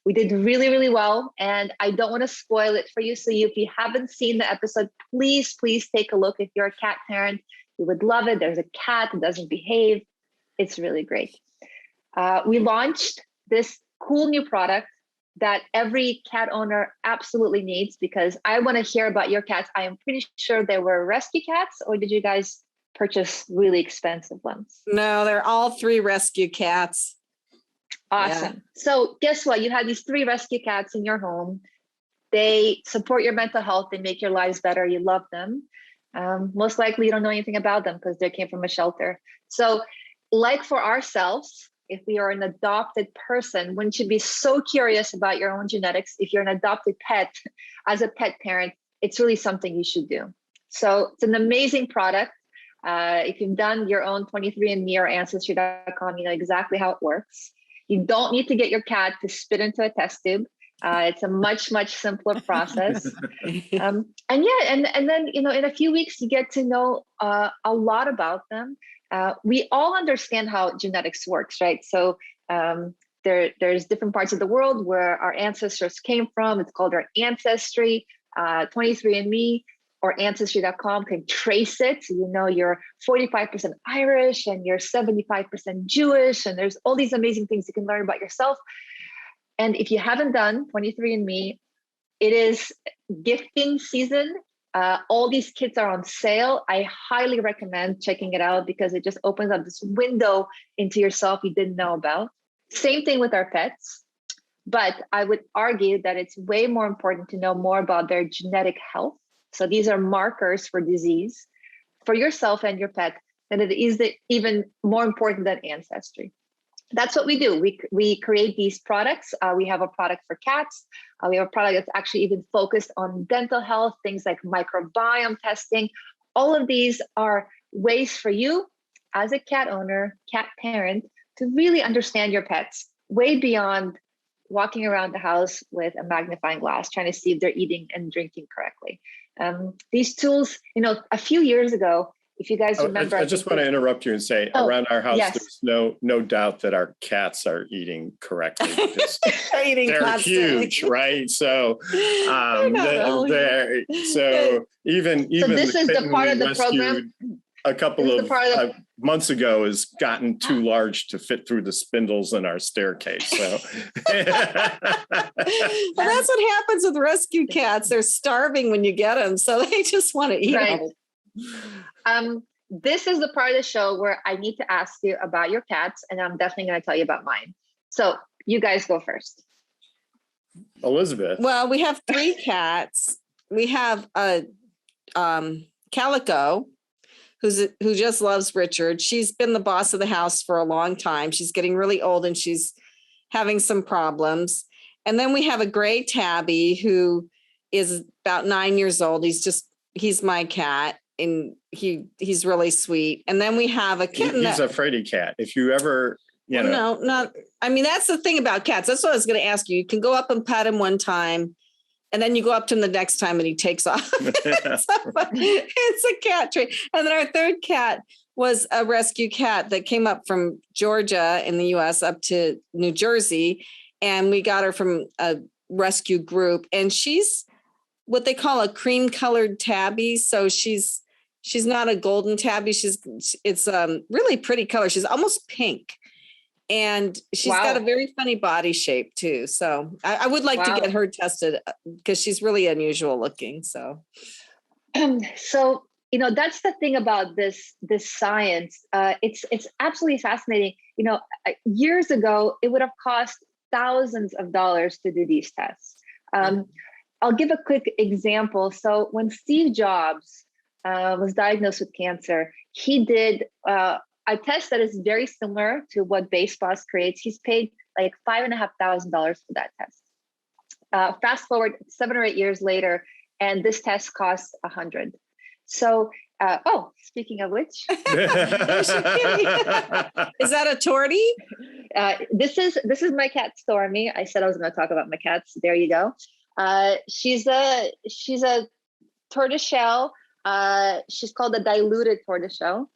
We did really, really well, and I don't want to spoil it for you. So if you haven't seen the episode, please take a look. If you're a cat parent, you would love it. There's a cat that doesn't behave. It's really great. We launched this cool new product that every cat owner absolutely needs, because I want to hear about your cats. I am pretty sure they were rescue cats, or did you guys purchase really expensive ones? No, they're all 3 rescue cats. Awesome. Yeah. So guess what? You have these 3 rescue cats in your home. They support your mental health. They make your lives better. You love them. Most likely you don't know anything about them because they came from a shelter. So like for ourselves, if we are an adopted person, wouldn't you be so curious about your own genetics? If you're an adopted pet, as a pet parent, it's really something you should do. So it's an amazing product. If you've done your own 23andMe or Ancestry.com, you know exactly how it works. You don't need to get your cat to spit into a test tube. It's a much simpler process. And then, you know, in a few weeks, you get to know a lot about them. We all understand how genetics works, right? So there's different parts of the world where our ancestors came from. It's called our ancestry. 23andMe or Ancestry.com can trace it. So you know you're 45% Irish and you're 75% Jewish, and there's all these amazing things you can learn about yourself. And if you haven't done 23andMe, it is gifting season. All these kits are on sale. I highly recommend checking it out because it just opens up this window into yourself you didn't know about. Same thing with our pets, but I would argue that it's way more important to know more about their genetic health. So these are markers for disease for yourself and your pet, and it is even more important than ancestry. That's what we do. We create these products. We have a product for cats. We have a product that's actually even focused on dental health, things like microbiome testing. All of these are ways for you as a cat owner, cat parent, to really understand your pets way beyond walking around the house with a magnifying glass, trying to see if they're eating and drinking correctly. These tools, you know, a few years ago, if you guys remember, I just want to interrupt you and say, around our house, yes, there's no doubt that our cats are eating correctly. They're huge, right? So, even this is the part of the program. A couple of months ago has gotten too large to fit through the spindles in our staircase. So well, that's what happens with rescue cats. They're starving when you get them, so they just want to eat them. This is the part of the show where I need to ask you about your cats, and I'm definitely going to tell you about mine. So you guys go first. Elizabeth. Well, we have 3 cats. We have a Calico, who just loves Richard. She's been the boss of the house for a long time. She's getting really old and she's having some problems. And then we have a gray tabby who is about 9 years old. He's my cat, and he's really sweet. And then we have a kitten. He's a fraidy cat. If you ever, I mean, that's the thing about cats. That's what I was going to ask you. You can go up and pet him one time, and then you go up to him the next time and he takes off. It's a cat trait. And then our 3rd cat was a rescue cat that came up from Georgia in the US up to New Jersey. And we got her from a rescue group. And she's what they call a cream colored tabby. So she's not a golden tabby. It's really pretty color. She's almost pink. And she's got a very funny body shape too. So I would like to get her tested because she's really unusual looking. So, you know, that's the thing about this science. It's absolutely fascinating. You know, years ago, it would have cost thousands of dollars to do these tests. I'll give a quick example. So when Steve Jobs was diagnosed with cancer, he did a test that is very similar to what Basepaws creates. He's paid like $5,500 for that test. Fast forward 7 or 8 years later, and this test costs $100. So, speaking of which, Is that a tortie? This is my cat Stormy. I said I was going to talk about my cats. There you go. She's a tortoiseshell. She's called a diluted tortoiseshell.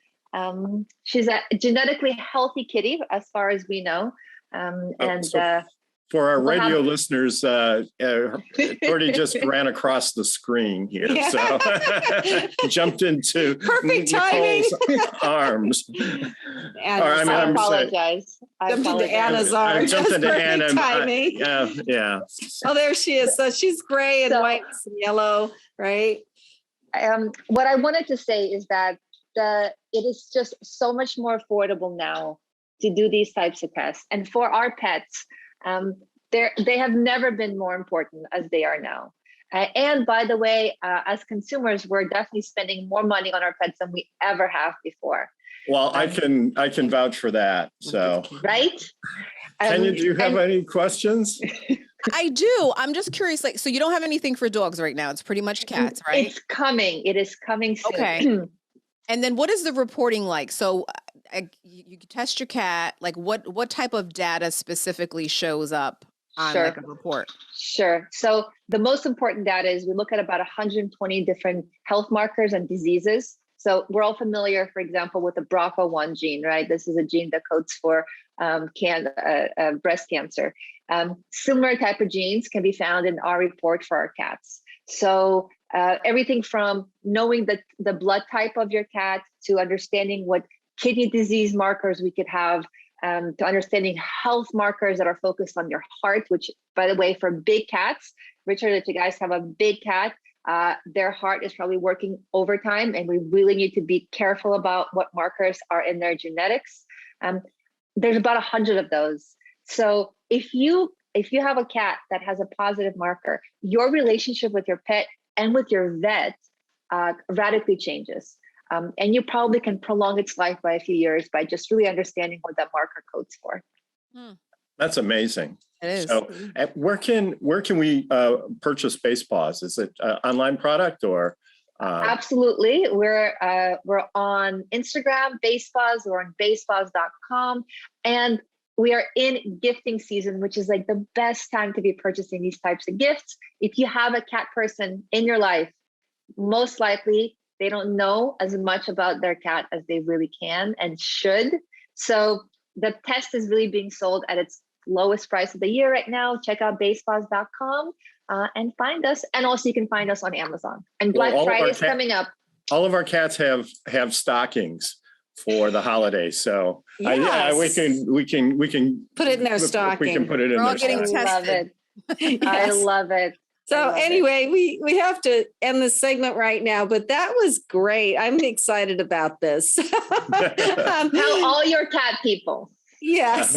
She's a genetically healthy kitty, as far as we know. For our radio listeners, Tortie just ran across the screen here, so jumped into Perfect timing. Nicole's arms. I apologize. Jumped into Anna's I arms. jumped into Anna. Timing. Yeah. Oh, there she is. So she's gray and white and yellow, right? What I wanted to say is that it is just so much more affordable now to do these types of tests, and for our pets. They have never been more important as they are now. And by the way, as consumers, we're definitely spending more money on our pets than we ever have before. Well, I can vouch for that. So, right? Tanya, do you have any questions? I do. I'm just curious. Like, so you don't have anything for dogs right now. It's pretty much cats, right? It's coming. It is coming soon. Okay. And then what is the reporting like? So you test your cat, like what type of data specifically shows up on like a report? Sure. So the most important data is we look at about 120 different health markers and diseases. So we're all familiar, for example, with the BRCA1 gene, right? This is a gene that codes for breast cancer. Similar type of genes can be found in our report for our cats. So everything from knowing the blood type of your cat to understanding what kidney disease markers we could have, to understanding health markers that are focused on your heart, which, by the way, for big cats, Richard, if you guys have a big cat, their heart is probably working overtime, and we really need to be careful about what markers are in their genetics. There's about 100 of those. So if you have a cat that has a positive marker, your relationship with your pet and with your vet radically changes. And you probably can prolong its life by a few years by just really understanding what that marker codes for. That's amazing. It is. So where can we purchase Basepaws? Is it an online product or? Absolutely. We're on Instagram, Basepaws. We're on basepaws.com. And we are in gifting season, which is like the best time to be purchasing these types of gifts. If you have a cat person in your life, most likely they don't know as much about their cat as they really can and should. So the test is really being sold at its lowest price of the year right now. Check out basepaws.com and find us. And also you can find us on Amazon. And Black Friday is coming up. All of our cats have stockings for the holidays. So Yes. we can Put it in their stocking. We can put it in We're all their getting stocking. tested. I love it. So anyway, we have to end this segment right now, but that was great. I'm excited about this. Tell all your cat people. Yes.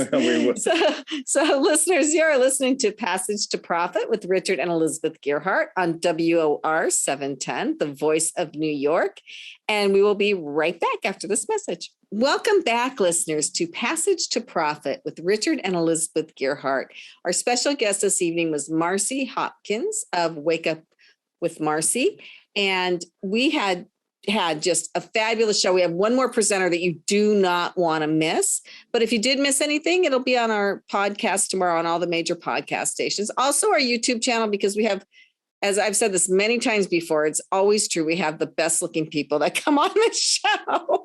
So listeners, you're listening to Passage to Profit with Richard and Elizabeth Gearhart on WOR 710, the voice of New York. And we will be right back after this message. Welcome back, listeners, to Passage to Profit with Richard and Elizabeth Gearhart. Our special guest this evening was Marci Hopkins of Wake Up with Marci. And we had just a fabulous show. We have one more presenter that you do not want to miss. But if you did miss anything, it'll be on our podcast tomorrow on all the major podcast stations. Also our YouTube channel, because we have, as I've said this many times before, it's always true. We have the best looking people that come on the show.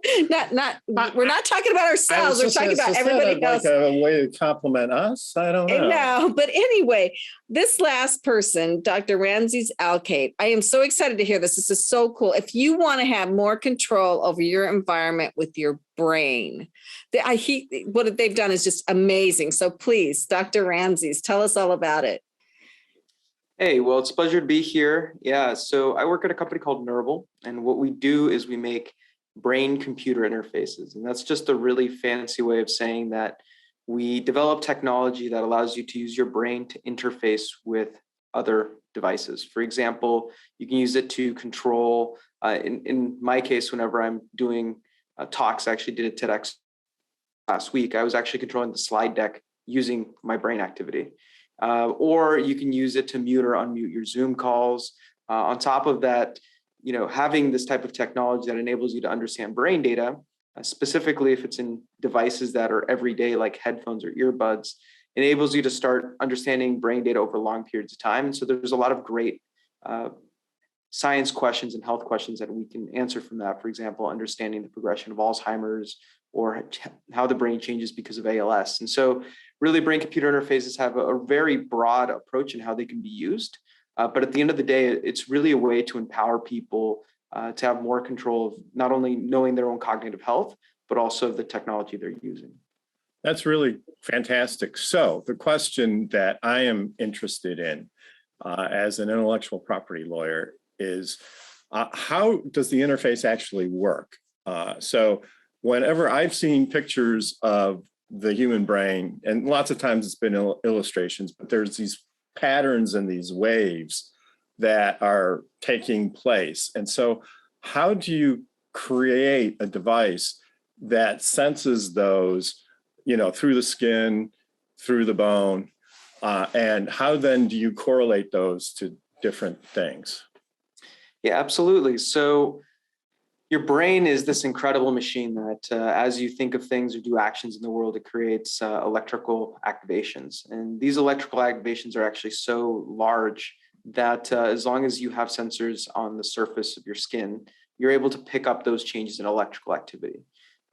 We're not talking about ourselves. We're talking about everybody else. Like a way to compliment us. I don't know. No, but anyway, this last person, Dr. Ramses Alcaide, I am so excited to hear this. This is so cool. If you want to have more control over your environment with your brain, what they've done is just amazing. So please, Dr. Ramses, tell us all about it. Hey, well, it's a pleasure to be here. Yeah, so I work at a company called Neurable, and what we do is we make brain-computer interfaces, and that's just a really fancy way of saying that we developed technology that allows you to use your brain to interface with other devices. For example, you can use it to control, in my case, whenever I'm doing talks, I actually did a TEDx last week, I was actually controlling the slide deck using my brain activity. Or you can use it to mute or unmute your Zoom calls. On top of that, having this type of technology that enables you to understand brain data, specifically if it's in devices that are everyday, like headphones or earbuds, enables you to start understanding brain data over long periods of time. And so there's a lot of great science questions and health questions that we can answer from that. For example, understanding the progression of Alzheimer's or how the brain changes because of ALS. And so really brain-computer interfaces have a very broad approach in how they can be used. But at the end of the day, it's really a way to empower people to have more control of not only knowing their own cognitive health, but also the technology they're using. That's really fantastic. So the question that I am interested in as an intellectual property lawyer is how does the interface actually work? So whenever I've seen pictures of the human brain, and lots of times it's been illustrations, but there's these patterns and these waves that are taking place. And so how do you create a device that senses those, through the skin, through the bone, and how then do you correlate those to different things? Yeah, absolutely. So your brain is this incredible machine that as you think of things or do actions in the world, it creates electrical activations. And these electrical activations are actually so large that as long as you have sensors on the surface of your skin, you're able to pick up those changes in electrical activity.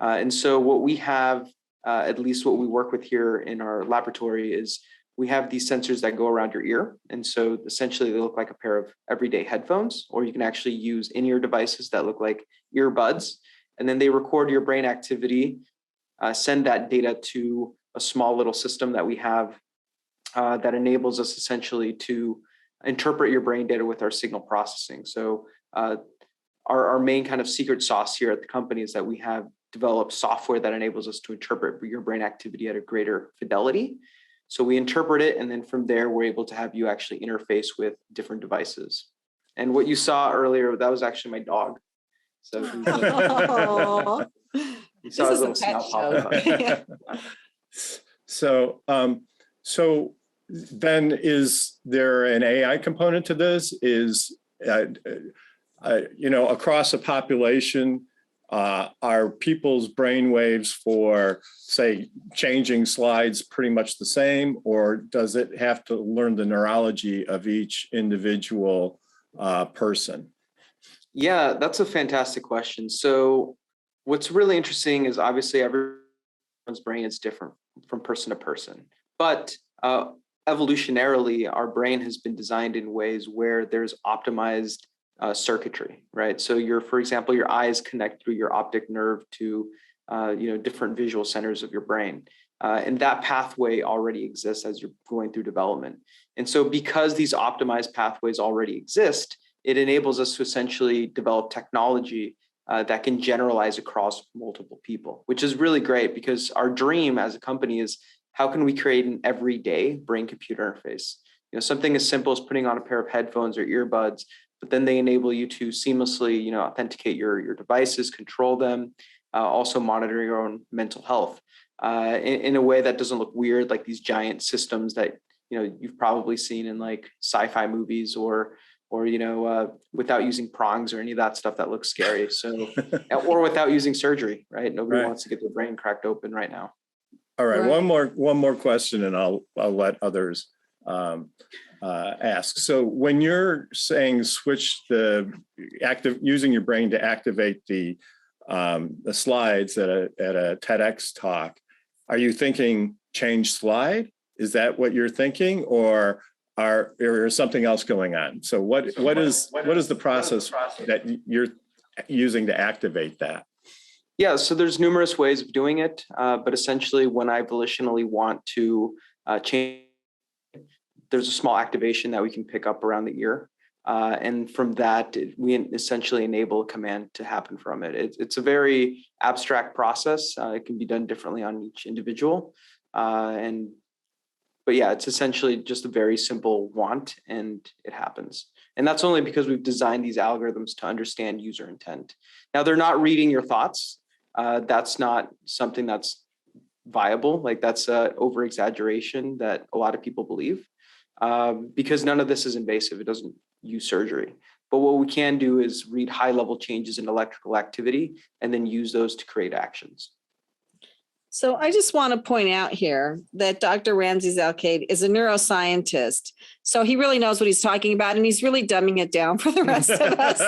And so what we have, at least what we work with here in our laboratory, is we have these sensors that go around your ear. And so essentially they look like a pair of everyday headphones, or you can actually use in-ear devices that look like earbuds. And then they record your brain activity, send that data to a small little system that we have that enables us essentially to interpret your brain data with our signal processing. So our main kind of secret sauce here at the company is that we have developed software that enables us to interpret your brain activity at a greater fidelity. So we interpret it, and then from there, we're able to have you actually interface with different devices. And what you saw earlier, that was actually my dog. So you saw his little snout pop up. So then is there an AI component to this? Is, across a population, are people's brain waves for, say, changing slides pretty much the same, or does it have to learn the neurology of each individual person? Yeah, that's a fantastic question. So what's really interesting is obviously everyone's brain is different from person to person, but evolutionarily, our brain has been designed in ways where there's optimized circuitry, right? So for example, your eyes connect through your optic nerve to, different visual centers of your brain. And that pathway already exists as you're going through development. And so because these optimized pathways already exist, it enables us to essentially develop technology that can generalize across multiple people, which is really great because our dream as a company is how can we create an everyday brain-computer interface? Something as simple as putting on a pair of headphones or earbuds, but then they enable you to seamlessly, authenticate your devices, control them, also monitor your own mental health in a way that doesn't look weird, like these giant systems that you've probably seen in like sci-fi movies or without using prongs or any of that stuff that looks scary. So, or without using surgery, right? Nobody wants to get their brain cracked open right now. All right, one more question, and I'll let others ask. So when you're saying switch using your brain to activate the slides at a TEDx talk, are you thinking change slide? Is that what you're thinking, or is something else going on? So what is the process that you're using to activate that? Yeah, so there's numerous ways of doing it, but essentially when I volitionally want to change, there's a small activation that we can pick up around the ear. And from that, we essentially enable a command to happen from it. It's a very abstract process. It can be done differently on each individual. But yeah, it's essentially just a very simple want, and it happens. And that's only because we've designed these algorithms to understand user intent. Now, they're not reading your thoughts. That's not something that's viable. Like, that's a over exaggeration that a lot of people believe, because none of this is invasive. It doesn't use surgery. But what we can do is read high level changes in electrical activity and then use those to create actions. So I just want to point out here that Dr. Ramses Alcaide is a neuroscientist. So he really knows what he's talking about, and he's really dumbing it down for the rest of us.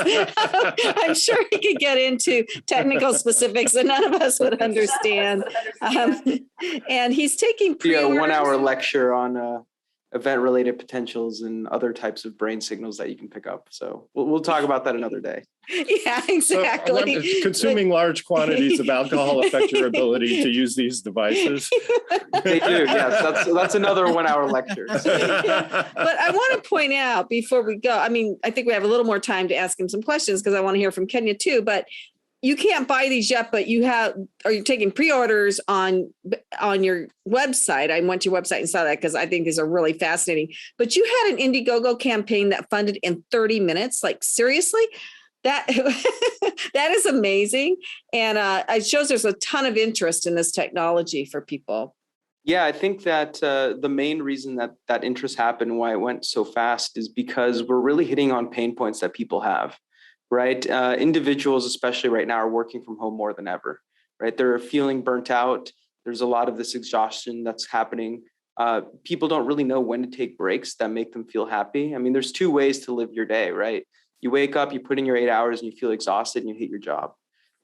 I'm sure he could get into technical specifics that none of us would understand. And he's taking pre-orders. 1 hour lecture on event-related potentials and other types of brain signals that you can pick up. So we'll talk about that another day. Yeah, exactly. So, consuming large quantities of alcohol affect your ability to use these devices? They do, yes. That's another 1 hour lecture. But I want to point out before we go, I mean, I think we have a little more time to ask him some questions because I want to hear from Kenya too, but you can't buy these yet, but are you taking pre-orders on your website? I went to your website and saw that because I think these are really fascinating. But you had an Indiegogo campaign that funded in 30 minutes. Like, seriously? That is amazing. And it shows there's a ton of interest in this technology for people. Yeah, I think that the main reason that interest happened, why it went so fast, is because we're really hitting on pain points that people have. Right? Individuals, especially right now, are working from home more than ever, right? They're feeling burnt out. There's a lot of this exhaustion that's happening. People don't really know when to take breaks that make them feel happy. I mean, there's two ways to live your day, right? You wake up, you put in your 8 hours and you feel exhausted and you hate your job.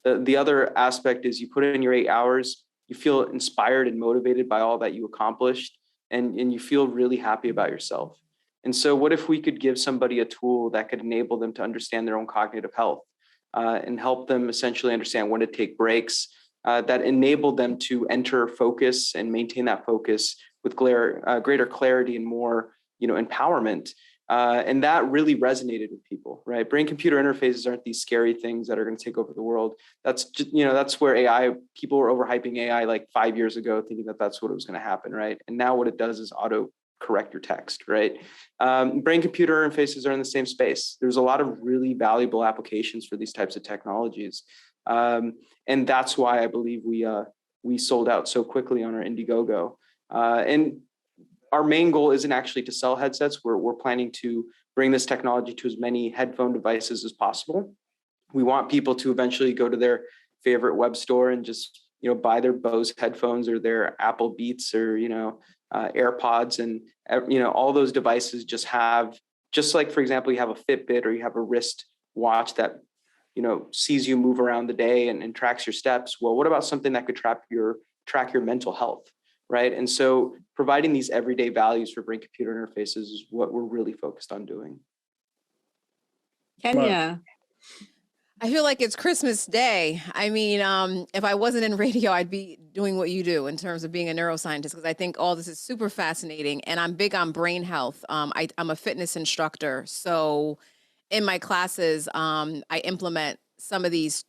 The other aspect is you put in your 8 hours, you feel inspired and motivated by all that you accomplished, and you feel really happy about yourself. And so what if we could give somebody a tool that could enable them to understand their own cognitive health and help them essentially understand when to take breaks that enable them to enter focus and maintain that focus with greater clarity and more, empowerment. And that really resonated with people, right? Brain-computer interfaces aren't these scary things that are going to take over the world. That's just, that's where people were overhyping AI like 5 years ago, thinking that that's what was going to happen, right? And now what it does is correct your text, right? Brain-computer interfaces are in the same space. There's a lot of really valuable applications for these types of technologies. And that's why I believe we sold out so quickly on our Indiegogo. And our main goal isn't actually to sell headsets. We're planning to bring this technology to as many headphone devices as possible. We want people to eventually go to their favorite web store and just, buy their Bose headphones or their Apple Beats or, AirPods, and all those devices just like, for example, you have a Fitbit or you have a wrist watch that sees you move around the day and tracks your steps. Well, what about something that could track your mental health, right? And so providing these everyday values for brain-computer interfaces is what we're really focused on doing. Kenya. I feel like it's Christmas Day. I mean, if I wasn't in radio, I'd be doing what you do in terms of being a neuroscientist, because I think all this is super fascinating, and I'm big on brain health. I'm a fitness instructor. So in my classes, I implement some of these,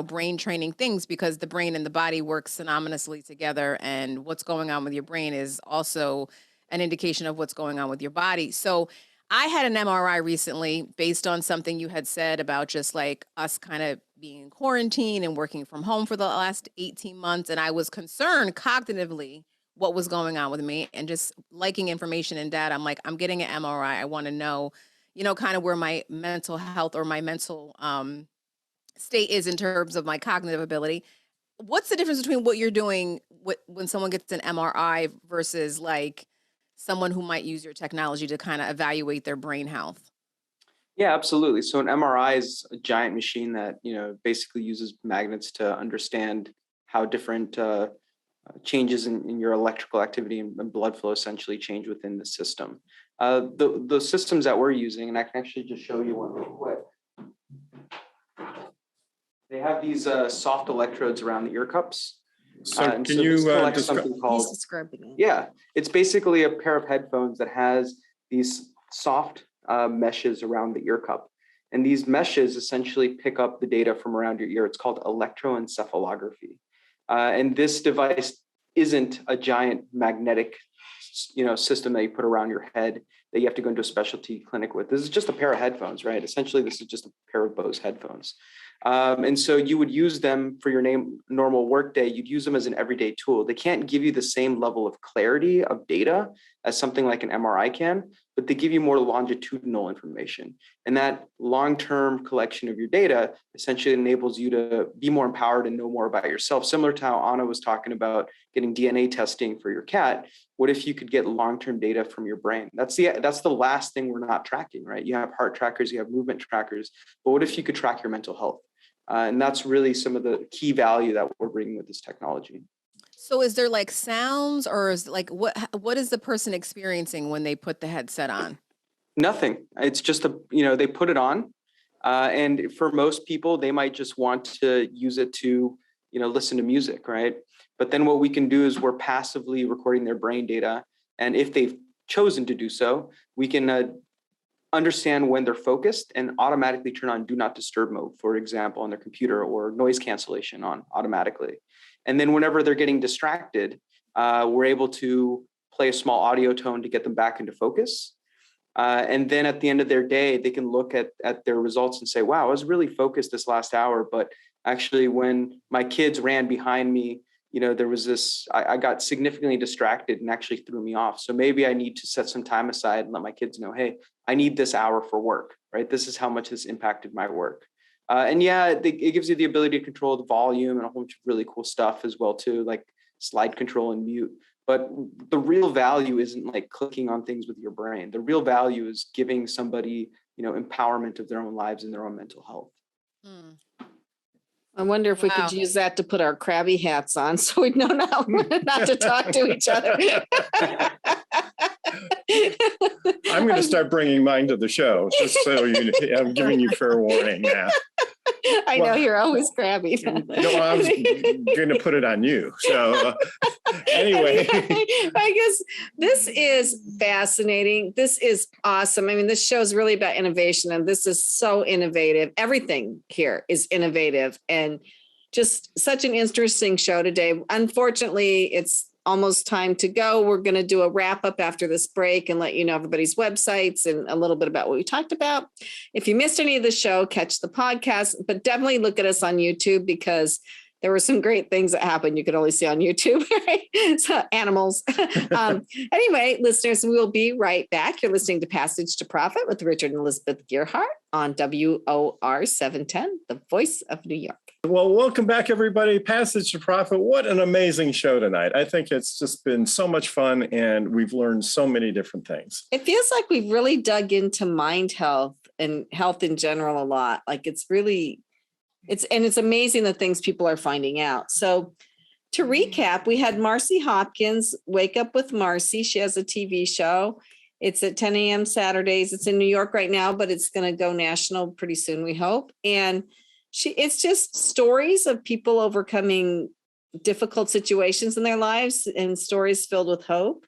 brain training things, because the brain and the body work synonymously together, and what's going on with your brain is also an indication of what's going on with your body. So I had an MRI recently based on something you had said about just like us kind of being in quarantine and working from home for the last 18 months. And I was concerned cognitively what was going on with me, and just liking information and data. I'm like, I'm getting an MRI. I want to know, kind of where my mental health or my mental state is in terms of my cognitive ability. What's the difference between what you're doing when someone gets an MRI versus like someone who might use your technology to kind of evaluate their brain health? Yeah, absolutely. So an MRI is a giant machine that, basically uses magnets to understand how different changes in your electrical activity and blood flow essentially change within the system. The systems that we're using, and I can actually just show you one real quick. They have these soft electrodes around the ear cups. So can so you collect something called? He's describing it. Yeah, it's basically a pair of headphones that has these soft meshes around the ear cup, and these meshes essentially pick up the data from around your ear. It's called electroencephalography, and this device isn't a giant magnetic, system that you put around your head that you have to go into a specialty clinic with. This is just a pair of headphones, right? Essentially, this is just a pair of Bose headphones. And so you would use them for your normal workday. You'd use them as an everyday tool. They can't give you the same level of clarity of data as something like an MRI can, but they give you more longitudinal information. And that long-term collection of your data essentially enables you to be more empowered and know more about yourself. Similar to how Anna was talking about getting DNA testing for your cat. What if you could get long-term data from your brain? That's the last thing we're not tracking, right? You have heart trackers, you have movement trackers, but what if you could track your mental health? And that's really some of the key value that we're bringing with this technology. So is there like sounds, or is like what is the person experiencing when they put the headset on? Nothing. It's just they put it on, and for most people, they might just want to use it to listen to music, right? But then what we can do is we're passively recording their brain data, and if they've chosen to do so, we can understand when they're focused and automatically turn on do not disturb mode, for example, on their computer, or noise cancellation on automatically. And then whenever they're getting distracted, we're able to play a small audio tone to get them back into focus. And then at the end of their day, they can look at their results and say, wow, I was really focused this last hour, but actually when my kids ran behind me, there was this, I got significantly distracted and actually threw me off. So maybe I need to set some time aside and let my kids know, hey, I need this hour for work, right? This is how much this impacted my work. And yeah, it gives you the ability to control the volume and a whole bunch of really cool stuff as well too, like slide control and mute. But the real value isn't like clicking on things with your brain. The real value is giving somebody, empowerment of their own lives and their own mental health. I wonder if we could use that to put our crabby hats on so we'd know not to talk to each other. I'm going to start bringing mine to the show, just so I'm giving you fair warning now. I know you're always crabby. No, I was going to put it on you. So anyway, I guess this is fascinating. This is awesome. I mean, this show is really about innovation, and this is so innovative. Everything here is innovative, and just such an interesting show today. Unfortunately, it's almost time to go. We're going to do a wrap up after this break and let you know everybody's websites and a little bit about what we talked about. If you missed any of the show, catch the podcast, but definitely look at us on YouTube, because there were some great things that happened you could only see on YouTube, right? So animals. Anyway, listeners, we will be right back. You're listening to Passage to Profit with Richard and Elizabeth Gearhart on WOR 710, the voice of New York. Well, welcome back, everybody. Passage to Profit. What an amazing show tonight. I think it's just been so much fun, and we've learned so many different things. It feels like we've really dug into mind health and health in general a lot. Like it's amazing the things people are finding out. So to recap, we had Marci Hopkins, Wake Up with Marci. She has a TV show. It's at 10 a.m. Saturdays. It's in New York right now, but it's going to go national pretty soon, we hope. And it's just stories of people overcoming difficult situations in their lives and stories filled with hope.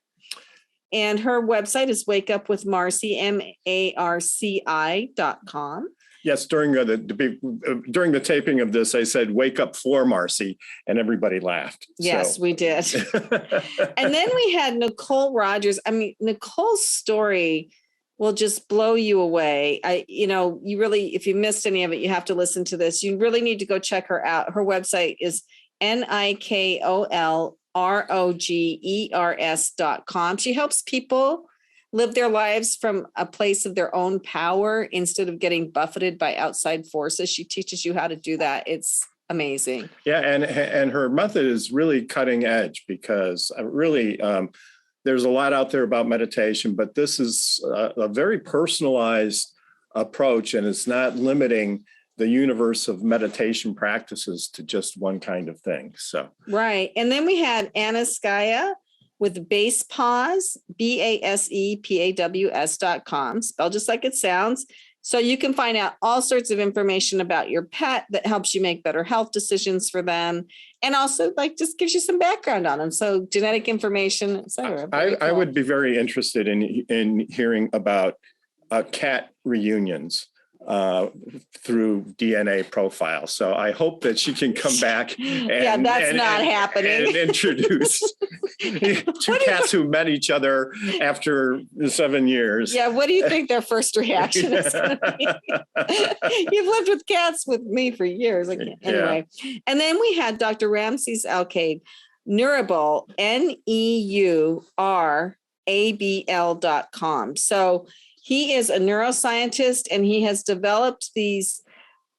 And her website is wakeupwithmarci, MARCI.com. Yes, during the taping of this, I said, wake up for Marci, and everybody laughed. Yes, we did. And then we had Nikol Rogers. I mean, Nicole's story will just blow you away. You really, if you missed any of it, you have to listen to this. You really need to go check her out. Her website is NikolRogers.com. She helps people live their lives from a place of their own power instead of getting buffeted by outside forces. She teaches you how to do that. It's amazing. Yeah, and her method is really cutting edge, because really there's a lot out there about meditation, but this is a very personalized approach, and it's not limiting the universe of meditation practices to just one kind of thing. So right. And then we had Anna Skaya with Basepaws, BASEPAWS.com, spelled just like it sounds. So you can find out all sorts of information about your pet that helps you make better health decisions for them. And also just gives you some background on them. So genetic information, et cetera. I would be very interested in hearing about cat reunions. through DNA profile. So I hope that she can come back. And, that's not happening. And introduce two cats who met each other after 7 years. Yeah, what do you think their first reaction is going to be? You've lived with cats with me for years. Anyway, and then we had Dr. Ramses Alcaide, Neurable, neurabl.com. So he is a neuroscientist, and he has developed these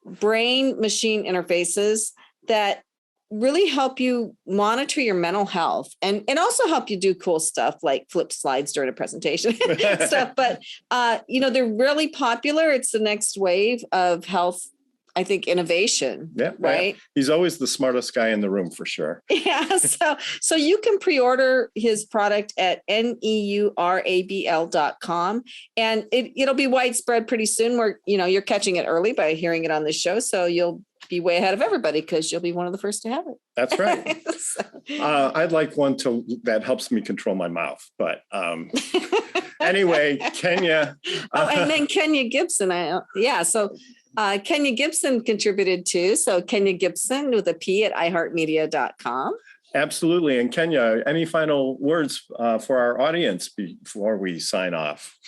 brain machine interfaces that really help you monitor your mental health and also help you do cool stuff like flip slides during a presentation stuff. But, they're really popular. It's the next wave of health, I think, innovation. Yeah, right. He's always the smartest guy in the room for sure. Yeah. So you can pre-order his product at neurabl.com, and it'll be widespread pretty soon. Where, you're catching it early by hearing it on the show. So you'll be way ahead of everybody because you'll be one of the first to have it. That's right. I'd like one that helps me control my mouth. But anyway, Kenya. And then Kenya Gipson. So Kenya Gipson contributed too. So Kenya Gipson with a P at iHeartMedia.com. Absolutely. And Kenya, any final words for our audience before we sign off?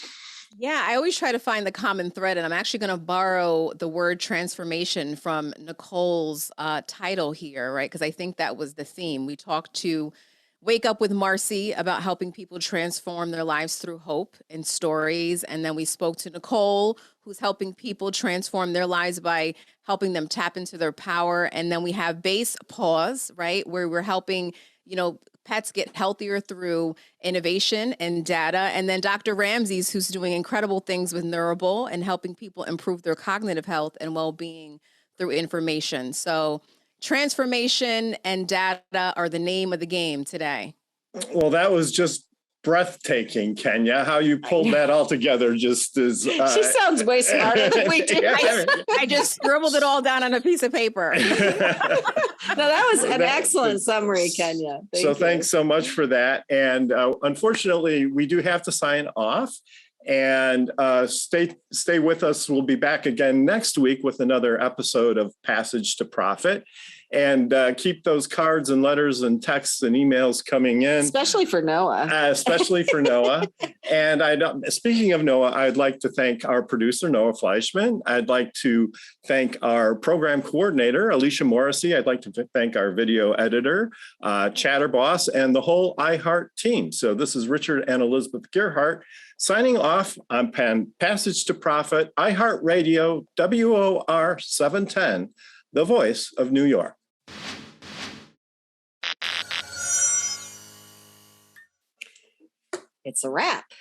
Yeah, I always try to find the common thread, and I'm actually going to borrow the word transformation from Nikol's title here, right? Because I think that was the theme. We talked to Wake Up with Marci about helping people transform their lives through hope and stories. And then we spoke to Nikol, who's helping people transform their lives by helping them tap into their power. And then we have Basepaws, right, where we're helping, pets get healthier through innovation and data. And then Dr. Ramses, who's doing incredible things with Neurable and helping people improve their cognitive health and well-being through information. So transformation and data are the name of the game today. Well, that was just breathtaking, Kenya. How you pulled that all together just is... she sounds way smarter than we do. I just scribbled it all down on a piece of paper. No, that was an excellent summary, Kenya. Thanks so much for that. And unfortunately, we do have to sign off. And stay with us. We'll be back again next week with another episode of Passage to Profit. And keep those cards and letters and texts and emails coming in. Especially for Noah. And speaking of Noah, I'd like to thank our producer, Noah Fleischman. I'd like to thank our program coordinator, Alicia Morrissey. I'd like to thank our video editor, Chatterboss, and the whole iHeart team. So this is Richard and Elizabeth Gearhart signing off on Passage to Profit, iHeart Radio, WOR 710, the voice of New York. It's a wrap.